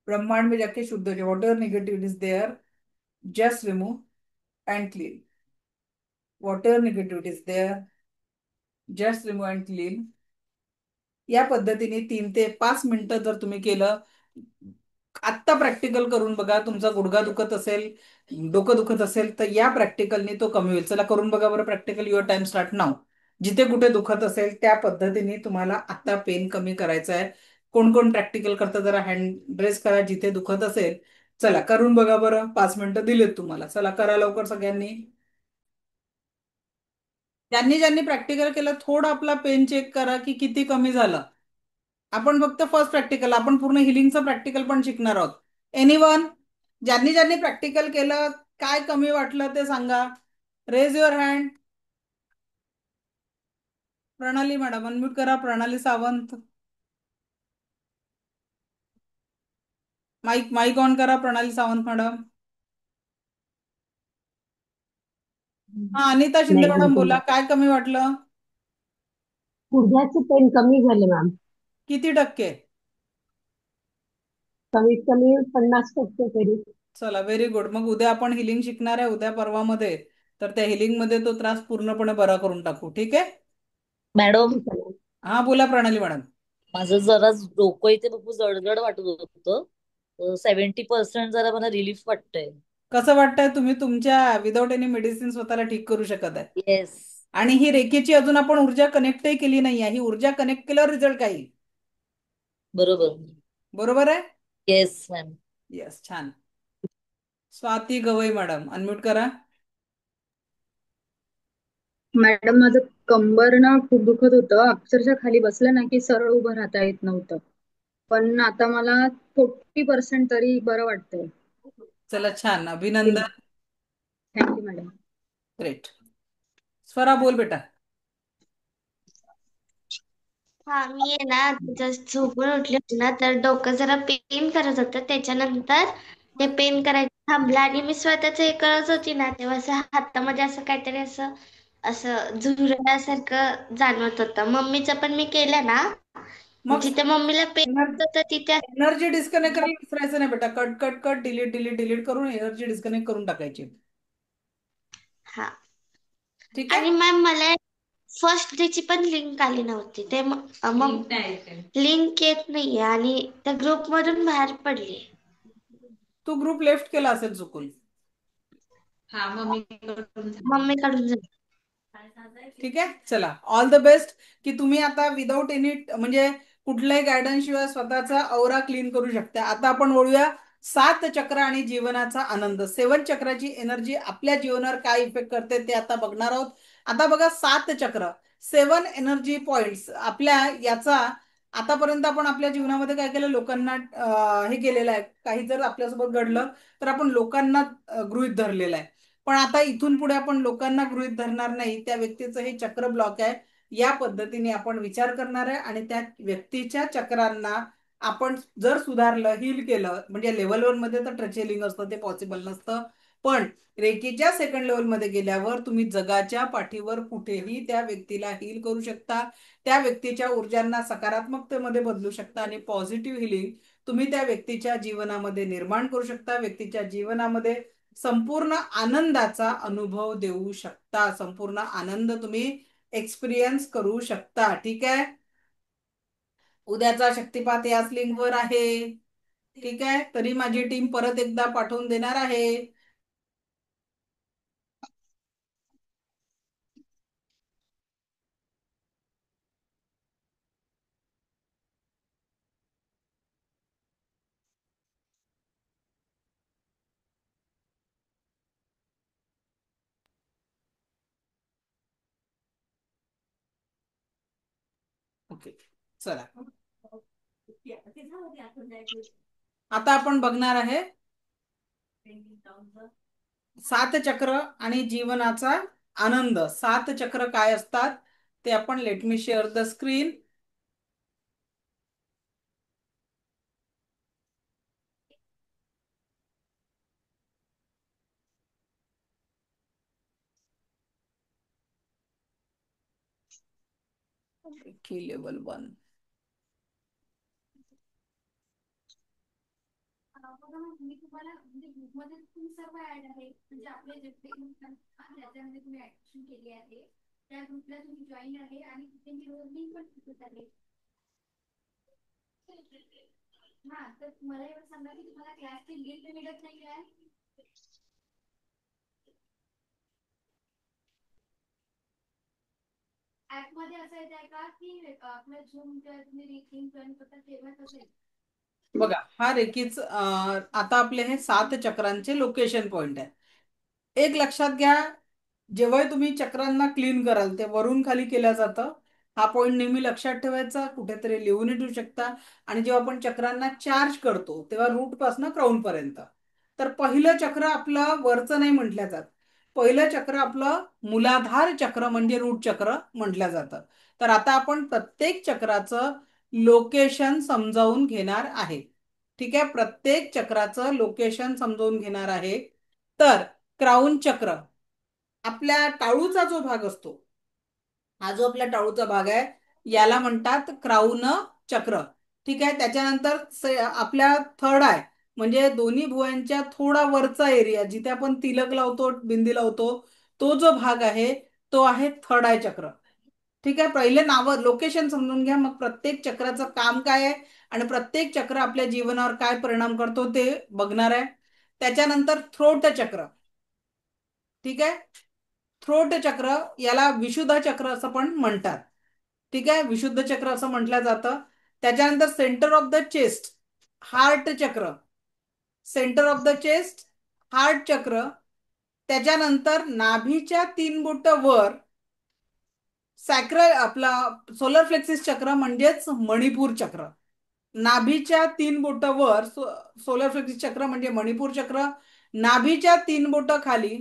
ब्रह्मांड में जाके शुद्ध हो जाए. Whatever negative is there just remove and clean. Whatever negative is there just remove and clean. या पद्धतीने 3 ते 5 मिनिटं जर तुम्ही केलं, आत्ता प्रॅक्टिकल करून बघा. तुमचा गुडघा दुखत असेल, डोकं दुखत असेल तर या प्रॅक्टिकलने तो कमी होईल. चला करून बघा बरं प्रॅक्टिकल. युअर टाइम स्टार्ट नाव. जिथे कुठे दुखत असेल त्या पद्धतीने तुम्हाला आता पेन कमी करायचा आहे. कोण कोण प्रॅक्टिकल करतं जरा हँड रेस करा जिथे दुखत असेल. चला करून बघा बरं. 5 मिनिटं दिलेत तुम्हाला. चला करा लवकर सगळ्यांनी. ज्यांनी ज्यांनी प्रॅक्टिकल केलं थोडं आपला पेन चेक करा की किती कमी झालं. आपण फक्त फर्स्ट प्रॅक्टिकल, आपण पूर्ण हिलिंगचं प्रॅक्टिकल पण शिकणार आहोत. एनीवन ज्यांनी ज्यांनी प्रॅक्टिकल केलं काय कमी वाटलं ते सांगा. Raise your hand. Pranali madam unmute करा. Pranali Sawant, mic mic on करा. प्रणाली सावंत मॅडम. हा, अनिता शिंदे नाही मॅडम होते बोला, मॅम. काय कमी वाटलं? गुडघ्याचे पेन कमी झाले मॅम. किती टक्के? कमीत कमी 50% तरी. चला व्हेरी गुड. मग उद्या आपण हिलिंग शिकणार आहे, उद्या परवामध्ये. तर त्या हिलिंग मध्ये तो त्रास पूर्णपणे बरा करून टाकू. ठीक आहे. मॅडम, ठीक आहे मॅम. हा बोला प्रणाली मॅडम. माझं जरा डोकं इथे खूप जडजड वाटत होतं. 70% जरा मला रिलीफ वाटतंय. कसं वाटतंय? तुम्ही तुमच्या विदाऊट एनी मेडिसिन स्वतःला ठीक करू शकत आहे. येस. आणि ही रेखेची अजून आपण ऊर्जा कनेक्टही केली नाही आहे. ही ऊर्जा कनेक्ट केल्यावर रिझल्ट काय येईल? बरोबर. बरोबर आहे. Yes ma'am. येस, छान. स्वाती गवई मॅडम अनम्यूट करा. मॅडम, माझं कंबर ना खूप दुखत होतं. अक्षरशः खाली बसलं ना की सरळ उभं राहता येत नव्हतं. पण आता मला 40% तरी बरं वाटतंय. चला छान, अभिनंदन. Thank you madam. ग्रेट. स्वरा बोल बेटा. हा, मी आहे ना जस्ट झोपून उठले होते ना तर डोकं जरा पेन करत होतं. त्याच्यानंतर ते पेन करायचं थांबलं आणि मी स्वतःच हे करत होती ना तेव्हा असं हातामध्ये असं काहीतरी असं असं झुरल्यासारखं जाणवत होतं. मम्मीचं पण मी केलं ना, मग जिथे मम्मीला पेन होतं तिथे. एनर्जी डिस्कनेक्ट करायला विसरायचं नाही बेटा. Cut cut cut, delete delete delete करून एनर्जी डिस्कनेक्ट करून टाकायची. हा, ठीक आणि आहे. मॅम मला फर्स्ट डे ची पण लिंक आली नव्हती. ते मग लिंक येत नाहीये आणि त्या ग्रुप मधून बाहेर पडली. तू ग्रुप लेफ्ट केला असेल चुकून. मम्मीकडून झाली. ठीक आहे. चला ऑल द बेस्ट की तुम्ही आता विदाऊट एनी म्हणजे कुठल्याही गायडन्स शिवाय स्वतःचा औरा क्लीन करू शकता. आता आपण वळूया 7 चक्र आणि जीवनाचा आनंद. 7 चक्राची एनर्जी आपल्या जीवनावर काय इफेक्ट करते ते आता बघणार आहोत. आता बघा 7 चक्र, 7 एनर्जी पॉइंट्स आपल्या याचा आतापर्यंत आपण आपल्या जीवनामध्ये काय केलं, लोकांना हे केलेलं आहे, काही जर आपल्यासोबत घडलं तर आपण लोकांना गृहीत धरलेलं आहे. पण आता इथून पुढे आपण लोकांना गृहीत धरणार नाही. त्या व्यक्तीचं हे चक्र ब्लॉक आहे, या पद्धतीने आपण विचार करणार आहे आणि त्या व्यक्तीच्या चक्रांना आपण जर सुधारलं, हील केलं, म्हणजे लेव्हल 1 मध्ये तर टच हिलिंग असतं, ते पॉसिबल नसतं. पण रेकीच्या सेकंड लेवलमध्ये गेल्यावर तुम्ही जगाच्या पाठीवर कुठेही त्या व्यक्तीला हील करू शकता, त्या व्यक्तीच्या ऊर्जांना सकारात्मकतेमध्ये बदलू शकता आणि पॉझिटिव्ह हिलिंग तुम्ही त्या व्यक्तीच्या जीवनामध्ये निर्माण करू शकता. व्यक्तीच्या जीवनामध्ये संपूर्ण आनंदाचा अनुभव देऊ शकता, संपूर्ण आनंद तुम्ही एक्सपिरियन्स करू शकता. ठीक आहे. उद्याचा शक्तिपात याच लिंकवर आहे. ठीक आहे. तरी माझी टीम परत एकदा पाठवून देणार आहे. ओके, चला आता आपण बघणार आहे 7 चक्र आणि जीवनाचा आनंद. 7 चक्र काय असतात ते आपण, let me share the screen. की लेवल 1 मी तुम्हाला म्हणजे ग्रुपमध्ये तुम्ही सर्व ऍड आहे, म्हणजे आपले जेवढे ग्रुप आहेत त्याच्यामध्ये तुम्ही ऍक्शन केली आहे, त्या ग्रुपला तुम्ही जॉईन आहे आणि तिथे मी रोज लिंक पण शिकवत आहे. हा, तर मला एवढं सांगा की तुम्हाला क्लासची लिंक मिळत नाही आहे. ऍप मध्ये असं येत आहे का की आपलं झूम जेव्हा तुम्ही लिंक जॉईन करता तेव्हाच असेल? बघा, हा रेकीच आता आपले हे 7 चक्रांचे लोकेशन पॉइंट आहे. एक लक्षात घ्या, जेव्हा तुम्ही चक्रांना क्लीन कराल ते वरून खाली केलं जातं. हा पॉइंट नेहमी लक्षात ठेवायचा, कुठेतरी लिहून ठेवू शकता. आणि जेव्हा आपण चक्रांना चार्ज करतो तेव्हा रूट पासून क्राऊन पर्यंत, तर पहिलं चक्र आपलं वरचं नाही म्हटलं जात. पहिलं चक्र आपलं मूलाधार चक्र म्हणजे रूट चक्र म्हटलं जातं. तर आता आपण प्रत्येक चक्राचं लोकेशन समजावून घेणार आहे. ठीक आहे, प्रत्येक चक्राचं लोकेशन समजावून घेणार आहे. तर क्राऊन चक्र, आपल्या टाळूचा जो भाग असतो, हा जो आपला टाळूचा भाग आहे याला म्हणतात क्राऊन चक्र. ठीक आहे. त्याच्यानंतर आपल्या थर्ड आय म्हणजे दोन्ही भुवयांच्या थोडा वरचा एरिया, जिथे आपण तिलक लावतो, बिंदी लावतो, तो जो भाग आहे तो आहे थर्ड आय चक्र. ठीक आहे. पहिले नाव लोकेशन समजून घ्या, मग प्रत्येक चक्राचं काम काय आहे आणि प्रत्येक चक्र आपल्या जीवनावर काय परिणाम करतो ते बघणार आहे. त्याच्यानंतर थ्रोट चक्र. ठीक आहे. थ्रोट चक्र याला विशुद्ध चक्र असं पण म्हणतात. ठीक आहे, विशुद्ध चक्र असं म्हटलं जातं. त्याच्यानंतर centre of the chest, heart chakra, centre of the chest, heart chakra. त्याच्यानंतर नाभीच्या 3 बोट वर सॅक्रल, आपला सोलर फ्लेक्सिस चक्र म्हणजेच मणिपूर चक्र. नाभीच्या 3 बोट वर सोलर फ्लेक्सिस चक्र म्हणजे मणिपूर चक्र. नाभीच्या 3 बोट खाली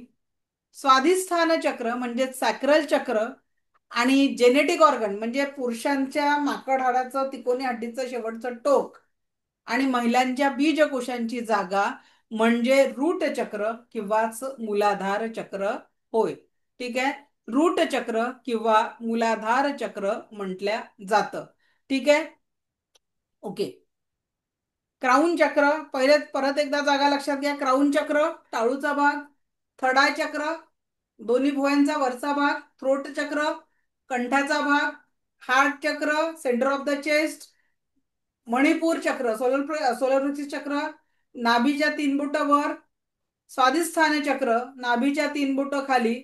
स्वाधिष्ठान चक्र म्हणजे सॅक्रल चक्र. आणि जेनेटिक ऑर्गन म्हणजे पुरुषांच्या माकड हाडाचं तिकोनी हड्डीचं शेवटचं टोक आणि महिलांच्या बीजकोशांची जागा म्हणजे रूट चक्र किंवा मूलाधार चक्र होय. ठीक आहे, रूट चक्र किंवा मूलाधार चक्र म्हटल्या जातं. ठीक आहे. ओके, क्राऊन चक्र पहिले परत एकदा जागा लक्षात घ्या. क्राऊन चक्र टाळूचा भाग, थर्ड आय चक्र दोन्ही भुवयांचा वरचा भाग, थ्रोट चक्र कंठाचा भाग, heart chakra centre of the chest, Manipur चक्र सोलर चक्र नाभीच्या 3 बोट वर, स्वाधिष्ठान चक्र नाभीच्या 3 बोट खाली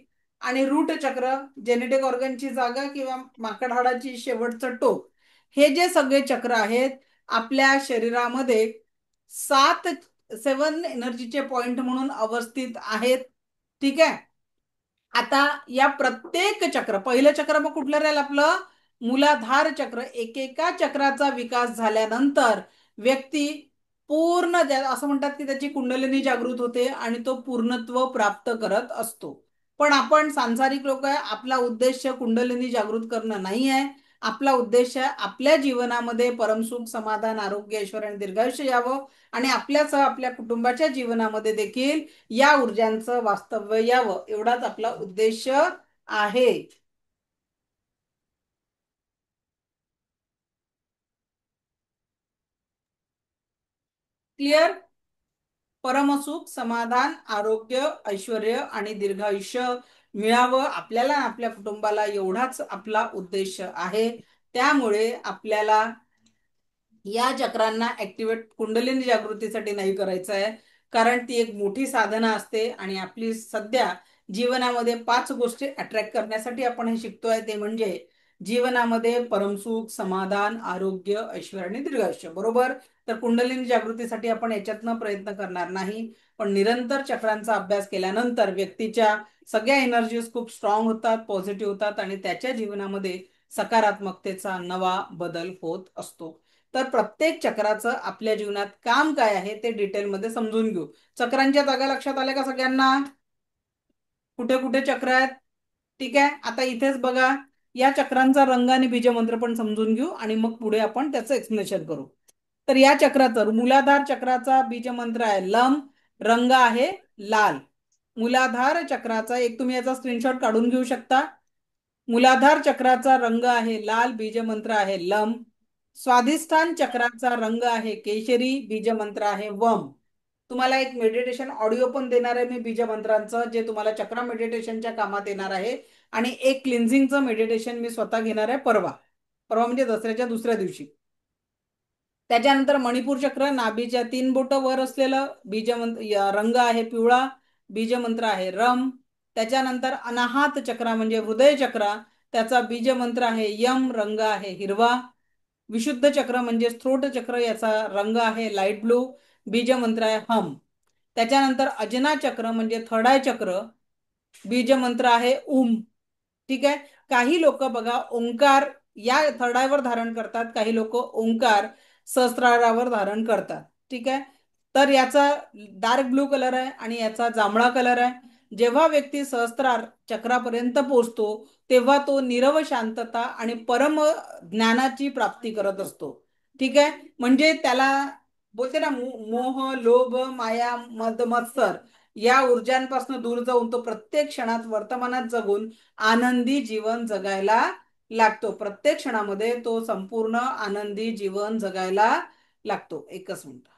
आणि रूट चक्र जेनेटिक ऑर्गनची जागा किंवा माकड हाडाची शेवटचं टोक. हे जे सगळे चक्र आहेत आपल्या शरीरामध्ये 7 एनर्जीचे पॉइंट म्हणून अवस्थित आहेत. ठीक आहे. आता या प्रत्येक चक्र, पहिलं चक्र मग कुठलं राहील आपलं, मूलाधार चक्र, एकेका चक्राचा विकास झाल्यानंतर व्यक्ती पूर्ण असं म्हणतात की त्याची कुंडलिनी जागृत होते आणि तो पूर्णत्व प्राप्त करत असतो. पण आपण सांसारिक लोक आहे, आपला उद्देश कुंडलिनी जागृत करणं नाही आहे. आपला उद्देश आहे आपल्या जीवनामध्ये परमसुख, समाधान, आरोग्य, ऐश्वर्य आणि दीर्घायुष्य यावं आणि आपल्यासह आपल्या कुटुंबाच्या जीवनामध्ये देखील या ऊर्जांचं वास्तव्य यावं, एवढाच आपला उद्देश आहे. क्लिअर? परमसुख, समाधान, आरोग्य, ऐश्वर्य आणि दीर्घायुष्य मिळावं आपल्याला, आपल्या कुटुंबाला, एवढाच आपला उद्देश आहे. त्यामुळे आपल्याला या चक्रांना ऍक्टिवेट कुंडलिनी जागृतीसाठी नाही करायचं आहे, कारण ती एक मोठी साधना असते आणि आपली सध्या जीवनामध्ये 5 गोष्टी अट्रॅक्ट करण्यासाठी आपण हे शिकतोय. ते म्हणजे जीवनामध्ये परमसुख, समाधान, आरोग्य, ऐश्वर्य आणि दीर्घायुष्य. बरोबर? तर कुंडलिनी जागृतीसाठी आपण याच्यातनं प्रयत्न करणार नाही, पण निरंतर चक्रांचा अभ्यास केल्यानंतर व्यक्तीच्या सगळ्या एनर्जीज खूप स्ट्रॉंग होतात, पॉझिटिव्ह होतात आणि त्याच्या जीवनामध्ये सकारात्मकतेचा नवा बदल होत असतो. तर प्रत्येक चक्राचं आपल्या जीवनात काम काय आहे ते डिटेलमध्ये समजून घेऊ. चक्रांच्या जागा लक्षात आल्या का सगळ्यांना? कुठे कुठे चक्र आहेत? ठीक आहे, आता इथेच बघा, या चक्रांचा रंग आणि बीजमंत्र पण समजून घेऊ आणि मग पुढे आपण त्याचं एक्सप्लेनेशन करू. तर या चक्राचं मूलाधार चक्राचा बीजमंत्र आहे लम, रंग आहे लाल. मूलाधार चक्राचा एक तुम्ही याचा स्क्रीनशॉट काढून घेऊ शकता. मूलाधार चक्राचा रंग आहे लाल, बीजमंत्र आहे लम. स्वाधिष्ठान चक्राचा रंग आहे केशरी, बीजमंत्र आहे वम. तुम्हाला एक मेडिटेशन ऑडिओ पण देणार आहे मी बीजमंत्रांचं, जे तुम्हाला चक्र मेडिटेशनच्या कामात येणार आहे. आणि एक क्लिन्झिंगचं मेडिटेशन मी स्वतः घेणार आहे परवा परवा म्हणजे दसऱ्याच्या दुसऱ्या दिवशी. त्याच्यानंतर मणिपूर चक्र, नाभीच्या 3 बोटं वर असलेलं, बीजमंत्र रंग आहे पिवळा, बीजमंत्र आहे रम. त्याच्यानंतर अनाहत चक्र म्हणजे हृदय चक्र, त्याचा बीजमंत्र आहे यम, रंग आहे हिरवा. विशुद्ध चक्र म्हणजे थ्रोट चक्र, याचा रंग आहे लाईट ब्लू, बीजमंत्र आहे हम. त्याच्यानंतर अजना चक्र म्हणजे थर्ड आय चक्र, बीजमंत्र आहे उम. ठीक आहे. काही लोक बघा ओंकार या थर्ड आयवर धारण करतात, काही लोक ओंकार सहस्त्रारावर धारण करतात. ठीक आहे. तर याचा डार्क ब्लू कलर आहे आणि याचा जांभळा कलर आहे. जेव्हा व्यक्ती सहस्त्रार चक्रापर्यंत पोहोचतो तेव्हा तो निरव शांतता आणि परम ज्ञानाची प्राप्ती करत असतो. ठीक आहे. म्हणजे त्याला बोलते ना, मोह, लोभ, माया, मद, मत्सर या ऊर्जांपासून दूर जाऊन तो प्रत्येक क्षणात वर्तमानात जगून आनंदी जीवन जगायला लागतो. प्रत्येक क्षणामध्ये तो संपूर्ण आनंदी जीवन जगायला लागतो. एकच मिनिट.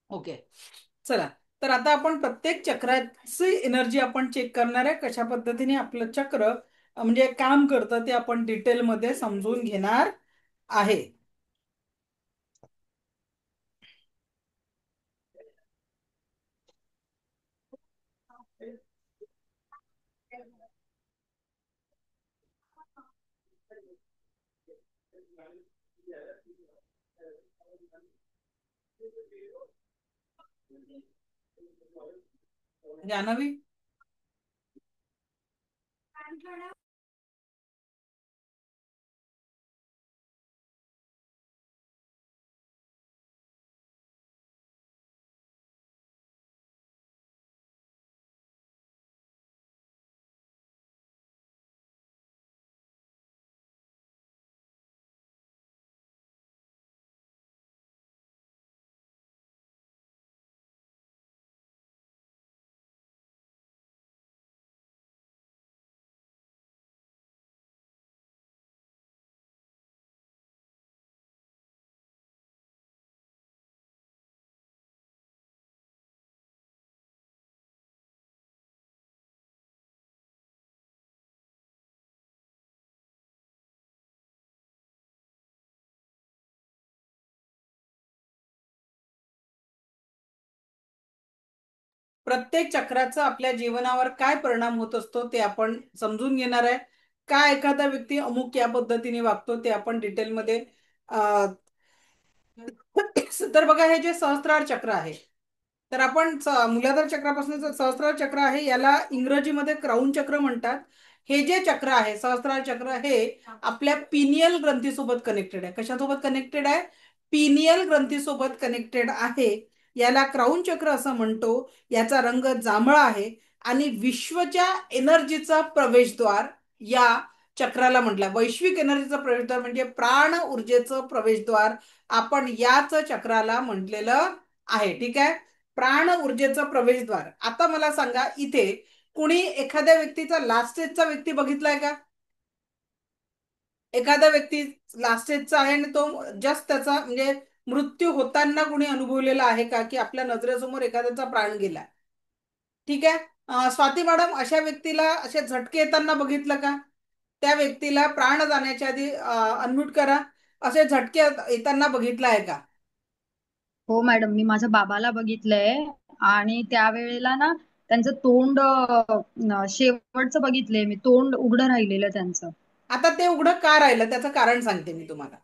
ओके, चला. तर आता आपण प्रत्येक चक्राची एनर्जी आपण चेक करणार आहे. कशा पद्धतीने आपलं चक्र म्हणजे काम करतं ते आपण डिटेलमध्ये समजून घेणार आहे. जान्हवी. प्रत्येक चक्राचा आपल्या जीवनावर काय परिणाम होत असतो ते आपण समजून घेणार आहे. का एखादा व्यक्ती अमुक या पद्धतीने वागतो ते आपण डिटेलमध्ये तर बघा, हे जे सहस्त्रार चक्र आहे, तर आपण मूलाधार चक्रापासून सहस्त्रार चक्र आहे, याला इंग्रजीमध्ये क्राऊन चक्र म्हणतात. हे जे चक्र आहे, सहस्त्रार चक्र, हे आपल्या पिनियल ग्रंथीसोबत कनेक्टेड आहे. कशासोबत कनेक्टेड आहे? पिनियल ग्रंथीसोबत कनेक्टेड आहे. याला क्राऊन चक्र असं म्हणतो. याचा रंग जांभळा आहे आणि विश्वच्या एनर्जीचा प्रवेशद्वार या चक्राला म्हटलं. वैश्विक एनर्जीचा प्रवेशद्वार म्हणजे प्राण ऊर्जेचं प्रवेशद्वार आपण याच चक्राला म्हटलेलं आहे. ठीक आहे, प्राण ऊर्जेचं प्रवेशद्वार. आता मला सांगा, इथे कुणी एखाद्या व्यक्तीचा लास्ट स्टेजचा व्यक्ती बघितलाय का? एखादा व्यक्ती लास्ट स्टेजचा आहे आणि तो जस्ट त्याचा म्हणजे मृत्यू होताना कुणी अनुभवलेला आहे का, की आपल्या नजरेसमोर एखाद्याचा प्राण गेला? ठीक आहे. स्वाती मॅडम, अशा व्यक्तीला असे झटके येताना बघितलं का? त्या व्यक्तीला प्राण जाण्याच्या आधी अनम्यूट करा. असे झटके येताना बघितलं आहे का? हो मॅडम, मी माझ्या बाबाला बघितलंय आणि त्यावेळेला ना त्यांचं तोंड शेवटचं बघितलंय मी, तोंड उघडं राहिलेलं त्यांचं. आता ते उघडं का राहिलं त्याचं कारण सांगते मी तुम्हाला.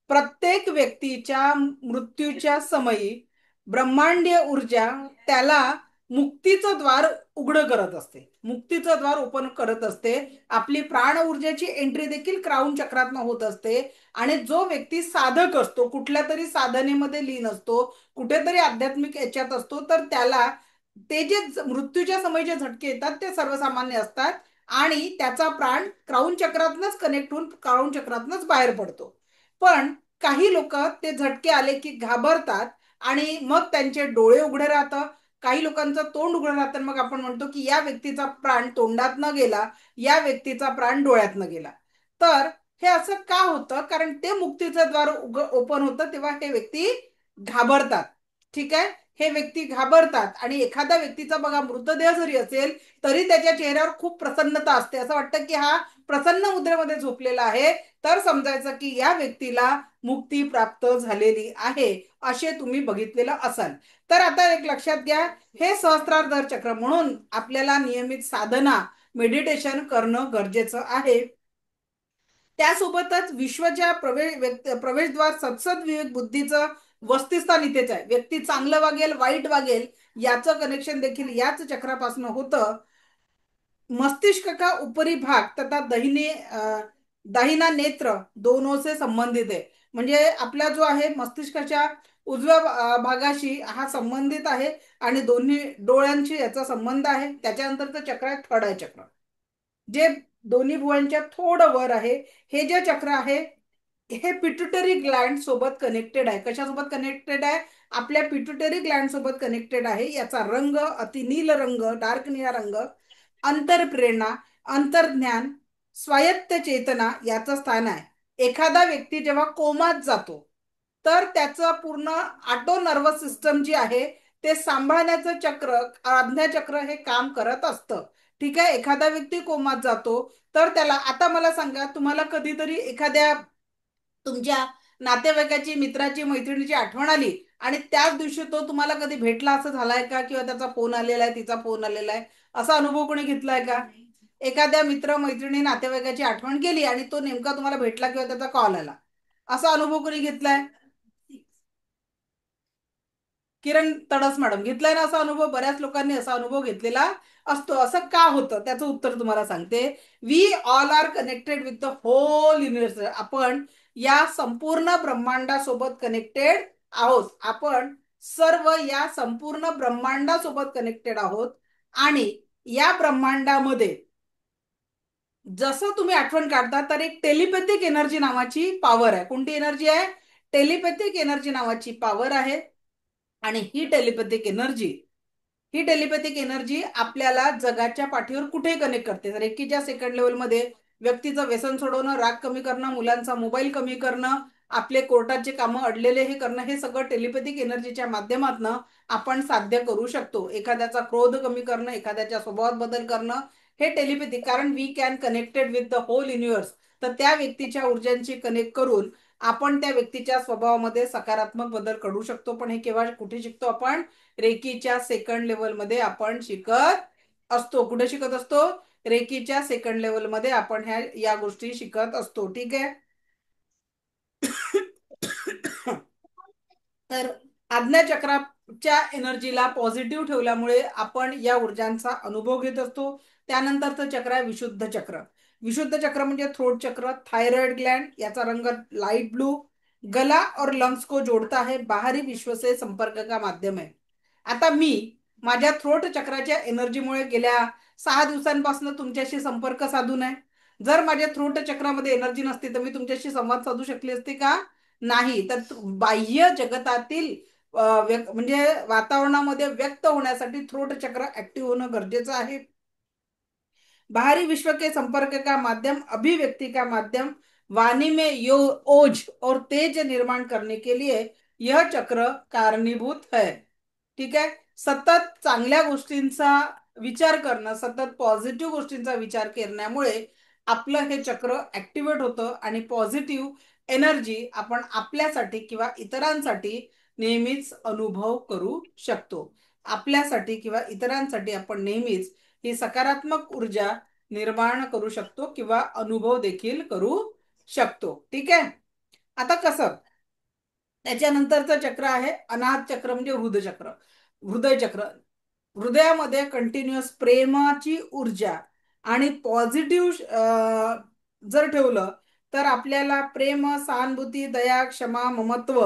प्रत्येक व्यक्तीच्या मृत्यूच्या समयी ब्रह्मांडीय ऊर्जा त्याला मुक्तीचं द्वार उघडं करत असते, मुक्तीचं द्वार ओपन करत असते. आपली प्राण ऊर्जेची एंट्री देखील क्राऊन चक्रातनं होत असते. आणि जो व्यक्ती साधक असतो, कुठल्या तरी साधनेमध्ये लीन असतो, कुठेतरी आध्यात्मिक याच्यात असतो, तर त्याला ते जे मृत्यूच्या समयी जे झटके येतात ते सर्वसामान्य असतात आणि त्याचा प्राण क्राऊन चक्रातनच कनेक्ट होऊन क्राऊन चक्रातनच बाहेर पडतो. पण काही लोक ते झटके आले की घाबरतात आणि मग त्यांचे डोळे उघडे राहतात, काही लोकांचं तोंड उघडं राहतं. मग आपण म्हणतो की या व्यक्तीचा प्राण तोंडात न गेला, या व्यक्तीचा प्राण डोळ्यात न गेला. तर हे असं का होतं? कारण ते मुक्तीचं द्वार ओपन होतं तेव्हा हे व्यक्ती घाबरतात. ठीक आहे, हे व्यक्ती घाबरतात. आणि एखाद्या व्यक्तीचा बघा, मृतदेह जरी असेल तरी त्याच्या चेहऱ्यावर खूप प्रसन्नता असते. असं वाटतं की हा प्रसन्न मुद्रेमध्ये झोपलेला आहे, तर समजायचं की या व्यक्तीला मुक्ती प्राप्त झालेली आहे, असे तुम्ही बघितलेलं असाल. तर आता एक लक्षात घ्या, हे सहस्त्रार चक्र म्हणून आपल्याला नियमित साधना, मेडिटेशन करणं गरजेचं आहे. त्यासोबतच विश्वाच्या प्रवेशद्वार सत्सद विवेक बुद्धीचं वस्तिस्थान इथेच आहे. व्यक्ती चांगलं वागेल वाईट वागेल याचं कनेक्शन देखील याच चक्रापासून होतं. मस्तिष्क का उपरी भाग तथा दाहिना नेत्र दोनों से संबंधित आहे. म्हणजे आपला जो आहे मस्तिष्काच्या उजव्या भागाशी हा संबंधित आहे आणि दोन्ही डोळ्यांशी याचा संबंध आहे. त्याच्यानंतरचं चक्र आहे थर्ड आय चक्र, जे दोन्ही भुवयांच्या थोडं वर आहे. हे जे चक्र आहे हे पिट्युटरी ग्लँड सोबत कनेक्टेड आहे. कशासोबत कनेक्टेड आहे? आपल्या पिट्युटरी ग्लँड सोबत कनेक्टेड आहे. याचा रंग अतिनील रंग, डार्क निळा रंग. अंतरप्रेरणा, अंतर्ज्ञान, स्वायत्त चेतना याचं स्थान आहे. एखादा व्यक्ती जेव्हा कोमात जातो तर त्याचं पूर्ण ऑटो नर्वस सिस्टम जी आहे ते सांभाळण्याचं चक्र, आज्ञाचक्र, हे काम करत असतं. ठीक आहे, एखादा व्यक्ती कोमात जातो तर त्याला, आता मला सांगा, तुम्हाला कधीतरी एखाद्या तुमच्या नातेवाईकाची, मित्राची, मैत्रिणीची आठवण आली आणि त्याच दिवशी तो तुम्हाला कधी भेटला असं झालाय का? किंवा त्याचा फोन आलेला आहे, तिचा फोन आलेला आहे, असा अनुभव कोणी घेतलाय का? एखाद्या मित्र मैत्रिणी नातेवाईकाची आठवण केली आणि तो नेमका तुम्हाला भेटला किंवा त्याचा कॉल आला, असा अनुभव कोणी घेतलाय? किरण तडस मॅडम घेतलाय ना असा अनुभव? बऱ्याच लोकांनी असा अनुभव घेतलेला असतो. असं का होतं त्याचं उत्तर तुम्हाला सांगते. We all are connected with the whole universe. आपण या संपूर्ण ब्रह्मांडासोबत कनेक्टेड आहोत. आपण सर्व या संपूर्ण ब्रह्मांडासोबत कनेक्टेड आहोत आणि या ब्रह्मांडामध्ये जसं तुम्ही आठवण काढता तर एक टेलिपॅथिक एनर्जी नावाची पॉवर आहे. कोणती एनर्जी आहे? टेलिपॅथिक एनर्जी नावाची पॉवर आहे. आणि ही टेलिपॅथिक एनर्जी आपल्याला जगाच्या पाठीवर कुठे कनेक्ट करते. तर एकीच्या सेकंड लेवलमध्ये व्यक्तीचं व्यसन सोडवणं, राग कमी करणं, मुलांचा मोबाईल कमी करणं, आपले कोर्टाचे कामं अडलेले हे करणं, हे सगळं टेलिपॅथिक एनर्जीच्या माध्यमातून आपण साध्य करू शकतो. एखाद्याचा क्रोध कमी करणं, एखाद्याच्या स्वभावात बदल करणं, हे टेलिपॅथिक. कारण we can connected with the whole universe. तर त्या व्यक्तीच्या ऊर्जांची कनेक्ट करून आपण त्या व्यक्तीच्या स्वभावामध्ये सकारात्मक बदल करू शकतो. पण हे केव्हा कुठे शिकतो आपण? रेकीच्या सेकंड लेवलमध्ये आपण शिकत असतो. कुठे शिकत असतो? रेकीच्या सेकंड लेवलमध्ये आपण या गोष्टी शिकत असतो. ठीक आहे. तर आज्ञाचक्राच्या एनर्जीला पॉझिटिव्ह ठेवल्यामुळे आपण या ऊर्जांचा अनुभव घेत असतो. त्यानंतरचं चक्र आहे विशुद्ध चक्र. विशुद्ध चक्र म्हणजे थ्रोट चक्र, थायरॉइड ग्लैंड, याचा रंग लाइट ब्लू, गला और लंग्स को जोड़ता है, बाहरी विश्व से संपर्क का माध्यम है. आता मी माझ्या थ्रोट चक्राच्या एनर्जीमुळे गेल्या 6 दिवसांपासून तुमच्याशी संपर्क साधून आहे. जर माझ्या थ्रोट चक्रामध्ये एनर्जी नसती तर मी तुमच्याशी संवाद साधू शकली असते का? नाही. तर बाह्य जगतातील म्हणजे वातावरणामध्ये व्यक्त होण्यासाठी थ्रोट चक्र ऍक्टिव्ह होणं गरजेचं आहे. बाहरी विश्व के संपर्क का माध्यम, अभिव्यक्ति का माध्यम, वाणी में यो ओज और तेज निर्माण करने के लिए यह चक्र कारणीभूत है. ठीक आहे. सतत चांगल्या गोष्टींचा विचार करणं, सतत पॉझिटिव्ह गोष्टींचा विचार करण्यामुळे आपलं हे चक्र ऍक्टिव्हेट होतं आणि पॉझिटिव्ह एनर्जी आपण आपल्यासाठी किंवा इतरांसाठी नेहमीच अनुभव करू शकतो. आपल्यासाठी किंवा इतरांसाठी आपण नेहमीच ही सकारात्मक ऊर्जा निर्माण करू शकतो किंवा अनुभव देखील करू शकतो. ठीक आहे. आता कसं? त्याच्यानंतरचं चक्र आहे अनाहत चक्र म्हणजे हृदय चक्र. हृदयामध्ये कंटिन्युअस प्रेमाची ऊर्जा आणि पॉझिटिव्ह जर ठेवलं तर आपल्याला प्रेम, सहानुभूती, दया, क्षमा, ममत्व,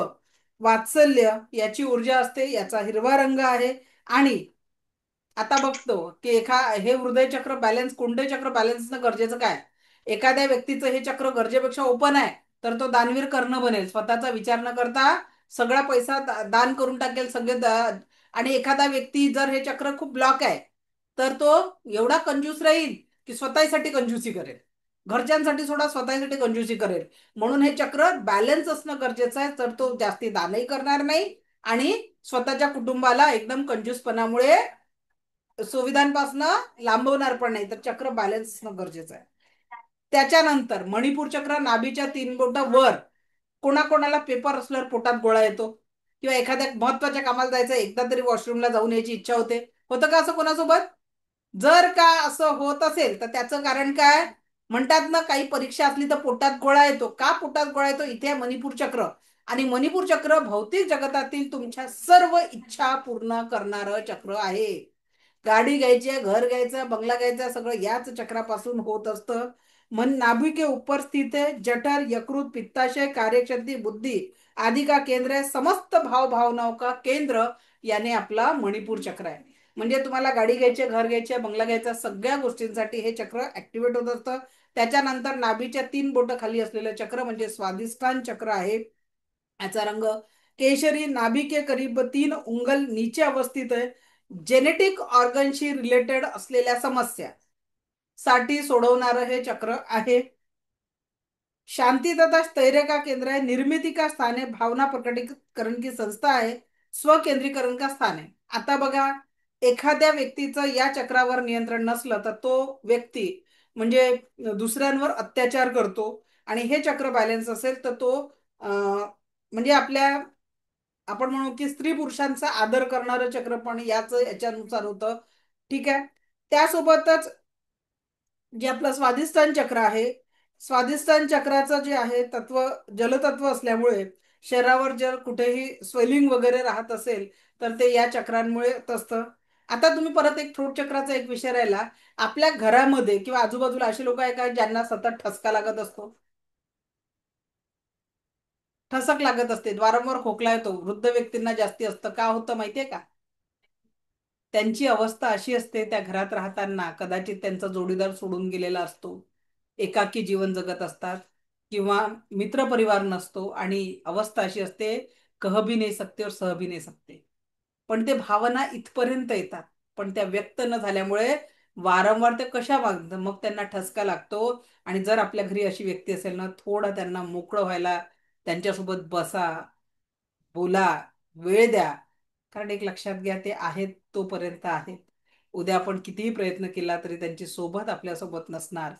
वात्सल्य याची ऊर्जा असते. याचा हिरवा रंग आहे. आणि आता बघतो की हे हृदय चक्र बॅलन्स, कोणते चक्र बॅलन्स गरजेचं काय? एखाद्या व्यक्तीचं हे चक्र गरजेपेक्षा ओपन आहे तर तो दानवीर कर्ण बनेल. स्वतःचा विचार न करता सगळा पैसा दान करून टाकेल आणि एखादा व्यक्ती जर हे चक्र खूप ब्लॉक आहे तर तो एवढा कंजूस राहील की स्वतःसाठी कंजूसी करेल, घरच्यांसाठी सोडा स्वतःसाठी कंजूसी करेल. म्हणून हे चक्र बॅलन्स असणं गरजेचं आहे. तर तो जास्ती दानही करणार नाही आणि स्वतःच्या कुटुंबाला एकदम कंजूसपणामुळे सुविधांपासून लांबवणार पण नाही. तर चक्र बॅलन्स असणं गरजेचं आहे. त्याच्यानंतर मणिपूर चक्र, नाभीच्या 3 बोट वर. कोणाकोणाला पेपर असल्यावर पोटात गोळा येतो किंवा एखाद्या महत्वाच्या कामाला जायचं, एकदा तरी वॉशरूमला जाऊन यायची इच्छा होते. होतं का असं कोणासोबत? जर का असं होत असेल तर त्याचं कारण काय? म्हणतात ना, काही परीक्षा असली तर पोटात गोळा येतो. का पोटात गोळा येतो? इथे मणिपूर चक्र. आणि मणिपूर चक्र भौतिक जगतातील तुमच्या सर्व इच्छा पूर्ण करणारं चक्र आहे. गाडी घ्यायची, घर घ्यायचं, बंगला घ्यायचा, सगळं याच चक्रापासून होत असतं. मन नाभि के ऊपर स्थित है. जठर, यकृत, पित्ताशय, कार्यशक्ती, बुद्धी आदि का केंद्र है. समस्त भाव भावनाओं का केंद्र याने आपला मणिपूर चक्र आहे. म्हणजे तुम्हाला गाडी घ्यायची, घर घ्यायचे, बंगला घ्यायचा, सगळ्या गोष्टींसाठी हे चक्र ऍक्टिव्हेट होत असतं. त्याच्यानंतर नाभीच्या 3 बोट खाली असलेलं चक्र म्हणजे स्वादिष्ठान चक्र आहे. याचा रंग केशरी, नाभि के करीब 3 उंगल नीचे अवस्थित आहे. जेनेटिक ऑर्गनशी रिलेटेड असलेल्या समस्या साठी सोडवणारं हे चक्र आहे. शांति तथा स्थैर्य का केंद्र है. निर्मिती का स्थान है. भावना प्रकटीकरण की संस्था आहे. स्वकेंद्रीकरण का स्थान आहे. आता बघा, एखाद्या व्यक्तीचं या चक्रावर नियंत्रण नसलं तर तो व्यक्ती म्हणजे दुसऱ्यांवर अत्याचार करतो. आणि हे चक्र बॅलन्स असेल तर तो म्हणजे आपण म्हणू की स्त्री पुरुषांचा आदर करणारं चक्र पण याच्यानुसार होतं. ठीक आहे. त्यासोबतच जे आपलं स्वादिष्टान चक्र आहे, स्वादिष्टान चक्राचं जे आहे तत्व जलतत्व असल्यामुळे शरीरावर जर कुठेही स्वेलिंग वगैरे राहत असेल तर ते या चक्रांमुळे होत असतं. आता तुम्ही परत एक थ्रोट चक्राचा एक विषय राहिला. आपल्या घरामध्ये किंवा आजूबाजूला असे लोक आहे का ज्यांना सतत ठसका लागत असतो, ठसक लागत असते, वारंवार खोकला येतो, वृद्ध व्यक्तींना जास्ती असतं. का होतं माहितीये का? त्यांची अवस्था अशी असते, त्या घरात राहताना कदाचित त्यांचा जोडीदार सोडून गेलेला असतो, एकाकी जीवन जगत असतात, किंवा मित्रपरिवार नसतो आणि अवस्था अशी असते, कह भी नाही सकते और सह भी नाही सकते. पण ते भावना इथपर्यंत येतात, पण त्या व्यक्त न झाल्यामुळे वारंवार ते कशा मागतात, मग त्यांना ठसका लागतो. आणि जर आपल्या घरी अशी व्यक्ती असेल ना, थोडं त्यांना मोकळं व्हायला त्यांच्यासोबत बसा, बोला, वेळ द्या. कारण एक लक्षात घ्या, ते आहेत तोपर्यंत आहेत. उद्या आपण कितीही प्रयत्न केला तरी त्यांची सोबत आपल्यासोबत नसणार.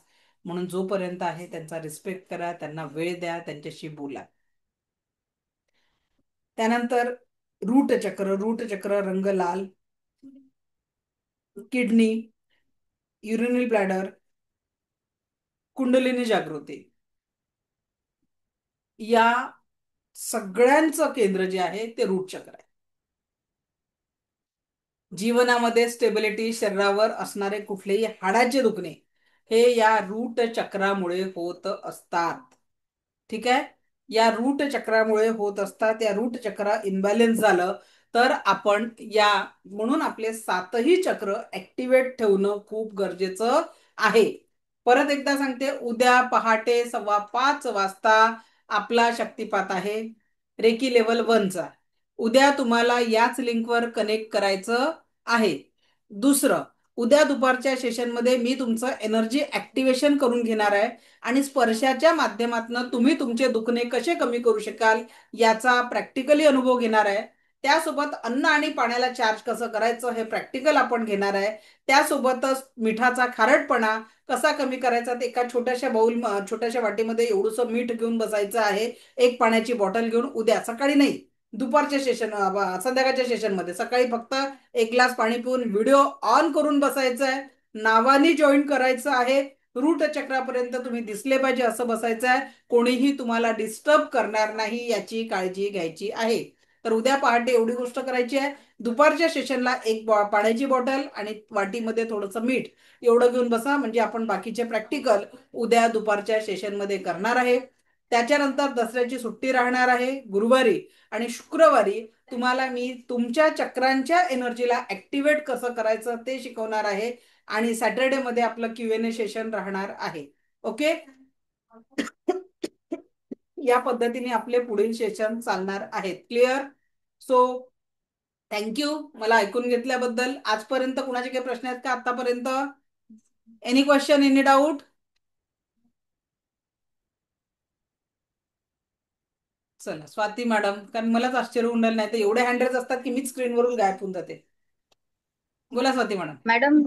म्हणून जोपर्यंत आहे त्यांचा रिस्पेक्ट करा, त्यांना वेळ द्या, त्यांच्याशी बोला. त्यानंतर रूट चक्र रंग लाल, किडनी, युरिनरी ब्लॅडर, कुंडलिनी जागृती, या सगळ्यांचं केंद्र जे आहे ते रूट चक्र आहे. जीवनामध्ये स्टेबिलिटी, शरीरावर असणारे कुठलेही हाडाचे दुखणे हे या रूट चक्रामुळे होत असतात. ठीक आहे, या रूट चक्रामुळे होत असतात. या रूट चक्र इनबॅलेन्स झालं तर आपण या, म्हणून आपले सातही चक्र ऍक्टिव्हेट ठेवणं खूप गरजेचं आहे. परत एकदा सांगते, उद्या पहाटे 5:15 वाजता आपला शक्तिपात आहे, रेकी लेवल 1चा. उद्या तुम्हाला याच लिंकवर कनेक्ट करायचं आहे. दुसरं, उद्या दुपारच्या सेशनमध्ये मी तुमचं एनर्जी ऍक्टिव्हेशन करून घेणार आहे आणि स्पर्शाच्या माध्यमातून तुम्ही तुमचे दुखणे कसे कमी करू शकाल याचा प्रॅक्टिकली अनुभव घेणार आहे. त्यासोबत अन्न आणि पाण्याला चार्ज कसं करायचं हे प्रॅक्टिकल आपण घेणार आहे. त्यासोबतच मिठाचा खारटपणा कसा कमी करायचा, ते एका छोट्याशा वाटीमध्ये एवढंसं मीठ घेऊन बसायचं आहे, एक पाण्याची बॉटल घेऊन. उद्या सकाळी नाही, दुपारच्या संध्याकाळच्या सेशनमध्ये सकाळी फक्त एक ग्लास पाणी पिऊन व्हिडिओ ऑन करून बसायचं आहे, नावानी जॉईन करायचं आहे. रूट चक्रापर्यंत तुम्ही दिसले पाहिजे असं बसायचं आहे. कोणीही तुम्हाला डिस्टर्ब करणार नाही याची काळजी घ्यायची आहे. तर उद्या पहाटे एवढी गोष्ट करायची आहे. दुपारच्या सेशनला एक पाण्याची बॉटल आणि वाटीमध्ये थोडंसं मीठ एवढं घेऊन बसा, म्हणजे आपण बाकीचे प्रॅक्टिकल उद्या दुपारच्या सेशनमध्ये करणार आहे. त्याच्यानंतर दसऱ्याची सुट्टी राहणार आहे. गुरुवारी आणि शुक्रवारी तुम्हाला मी तुमच्या चक्रांच्या एनर्जीला ऍक्टिव्हेट कसं करायचं ते शिकवणार आहे. आणि सॅटर्डे मध्ये आपलं Q&A सेशन राहणार आहे. ओके, या पद्धतीने आपले पुढील सेशन चालणार आहेत. क्लिअर? सो थँक्यू मला ऐकून घेतल्याबद्दल. आजपर्यंत कुणाचे काही प्रश्न आहेत का आतापर्यंत? Any question, any doubt? चला स्वाती मॅडम, कारण मलाच आश्चर्य होऊन राहिलं, नाही तर एवढे हँडल्स असतात की मीच स्क्रीनवरून गायब होऊन जाते. बोला स्वाती मॅडम. मॅडम,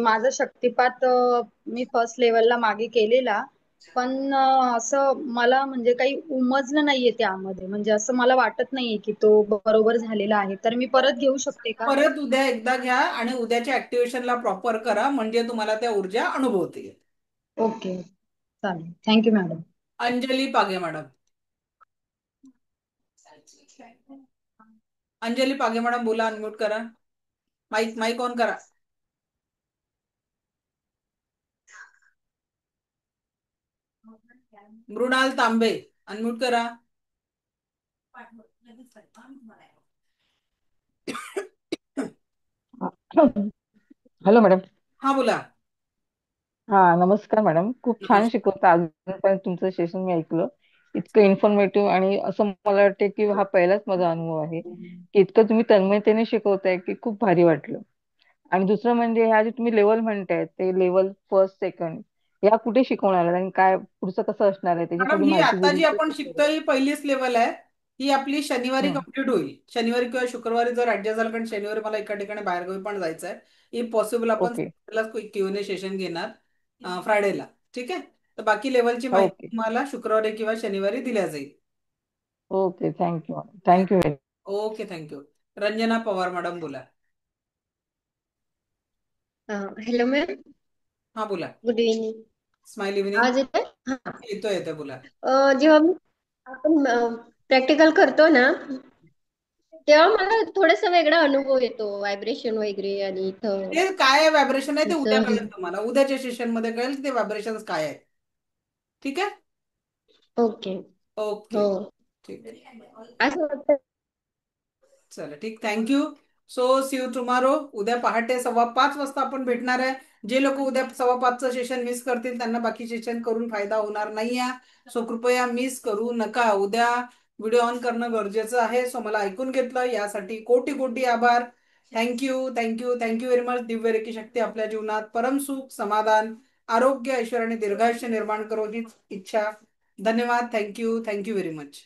माझा शक्तिपात मी फर्स्ट लेवलला मागे केलेला, पण असं मला म्हणजे काही उमजलं नाहीये त्यामध्ये, म्हणजे असं मला वाटत नाहीये की तो बरोबर झालेला आहे. तर मी परत घेऊ शकते का? परत उद्या एकदा घ्या आणि उद्याच्या ऍक्टिव्हेशनला प्रॉपर करा, म्हणजे तुम्हाला त्या ऊर्जा अनुभवतील. ओके, चालेल. Thank you madam. Anjali Page madam. Anjali Page madam बोला, अनम्यूट करा, माईक माईक ऑन करा. मृणाल तांबे अनम्यूट करा. Hello madam. हा बोला. हा नमस्कार मॅडम, खूप छान शिकवता. अजूनपर्यंत तुमचं सेशन मी ऐकलं, इतकं इन्फॉर्मेटिव्ह, आणि असं मला वाटतं की हा पहिलाच माझा अनुभव आहे की इतकं तुम्ही तन्मयतेने शिकवताय की खूप भारी वाटलं. आणि दुसरं म्हणजे ह्या जे तुम्ही लेवल म्हणताय ते लेवल फर्स्ट सेकंड या कुठे शिकवणार आहेत आणि काय पुढचं कसं असणार आहे त्याची मॅडम थोडी ही माहिती आता दिली जी तर आपण खूप बरं. शिकतोय ही पहिलीच लेवल आहे. ही आपली शनिवारी हम्म. कम्प्लीट होईल. शनिवारी किंवा शुक्रवारी जर ऍडजस्ट झालं, कारण शनिवारी मला एका ठिकाणी बाहेरगावी पण जायचं आहे. इफ पॉसिबल आपण ओके. Q&A सेशन घेणार फ्रायडेला. ठीक आहे, तर बाकी लेवलची माहिती ओके. तुम्हाला शुक्रवारी किंवा शनिवारी दिल्या जाईल. Okay, thank you thank you very. Okay, thank you. Ranjana Pawar madam बोला. Hello ma'am. हा बोला. Good evening. Smile evening. आवाज येतोय? हा. येतोय बोला. जेव्हा आपण प्रॅक्टिकल करतो ना, तेव्हा मला थोडासा वेगळा अनुभव येतो, व्हायब्रेशन वगैरे आणि इथं ते काय व्हायब्रेशन आहे ते उद्या असं. कळेल तुम्हाला. उद्याच्या सेशन मध्ये कळेल की ते व्हायब्रेशन काय आहे. ठीक आहे. ओके. ओके. हो. ठीक आहे. असं वाटतं. चला ठीक. Thank you. So see you tomorrow. उद्या पहाटे 5:15 वाजता आपण भेटणार आहे. जे लोक उद्या 5:15चं सेशन मिस करतील त्यांना बाकी सेशन करून फायदा होणार नाहीये. सो कृपया मिस करू नका. उद्या व्हिडिओ ऑन करणं गरजेचं आहे. सो मला ऐकून घेतलं यासाठी कोटी कोटी आभार. Thank you thank you thank you very much. Divya recce शक्ती आपल्या जीवनात परमसुख, समाधान, आरोग्य, ऐश्वर्य आणि दीर्घायुष्य निर्माण करो हीच इच्छा. धन्यवाद. Thank you very much.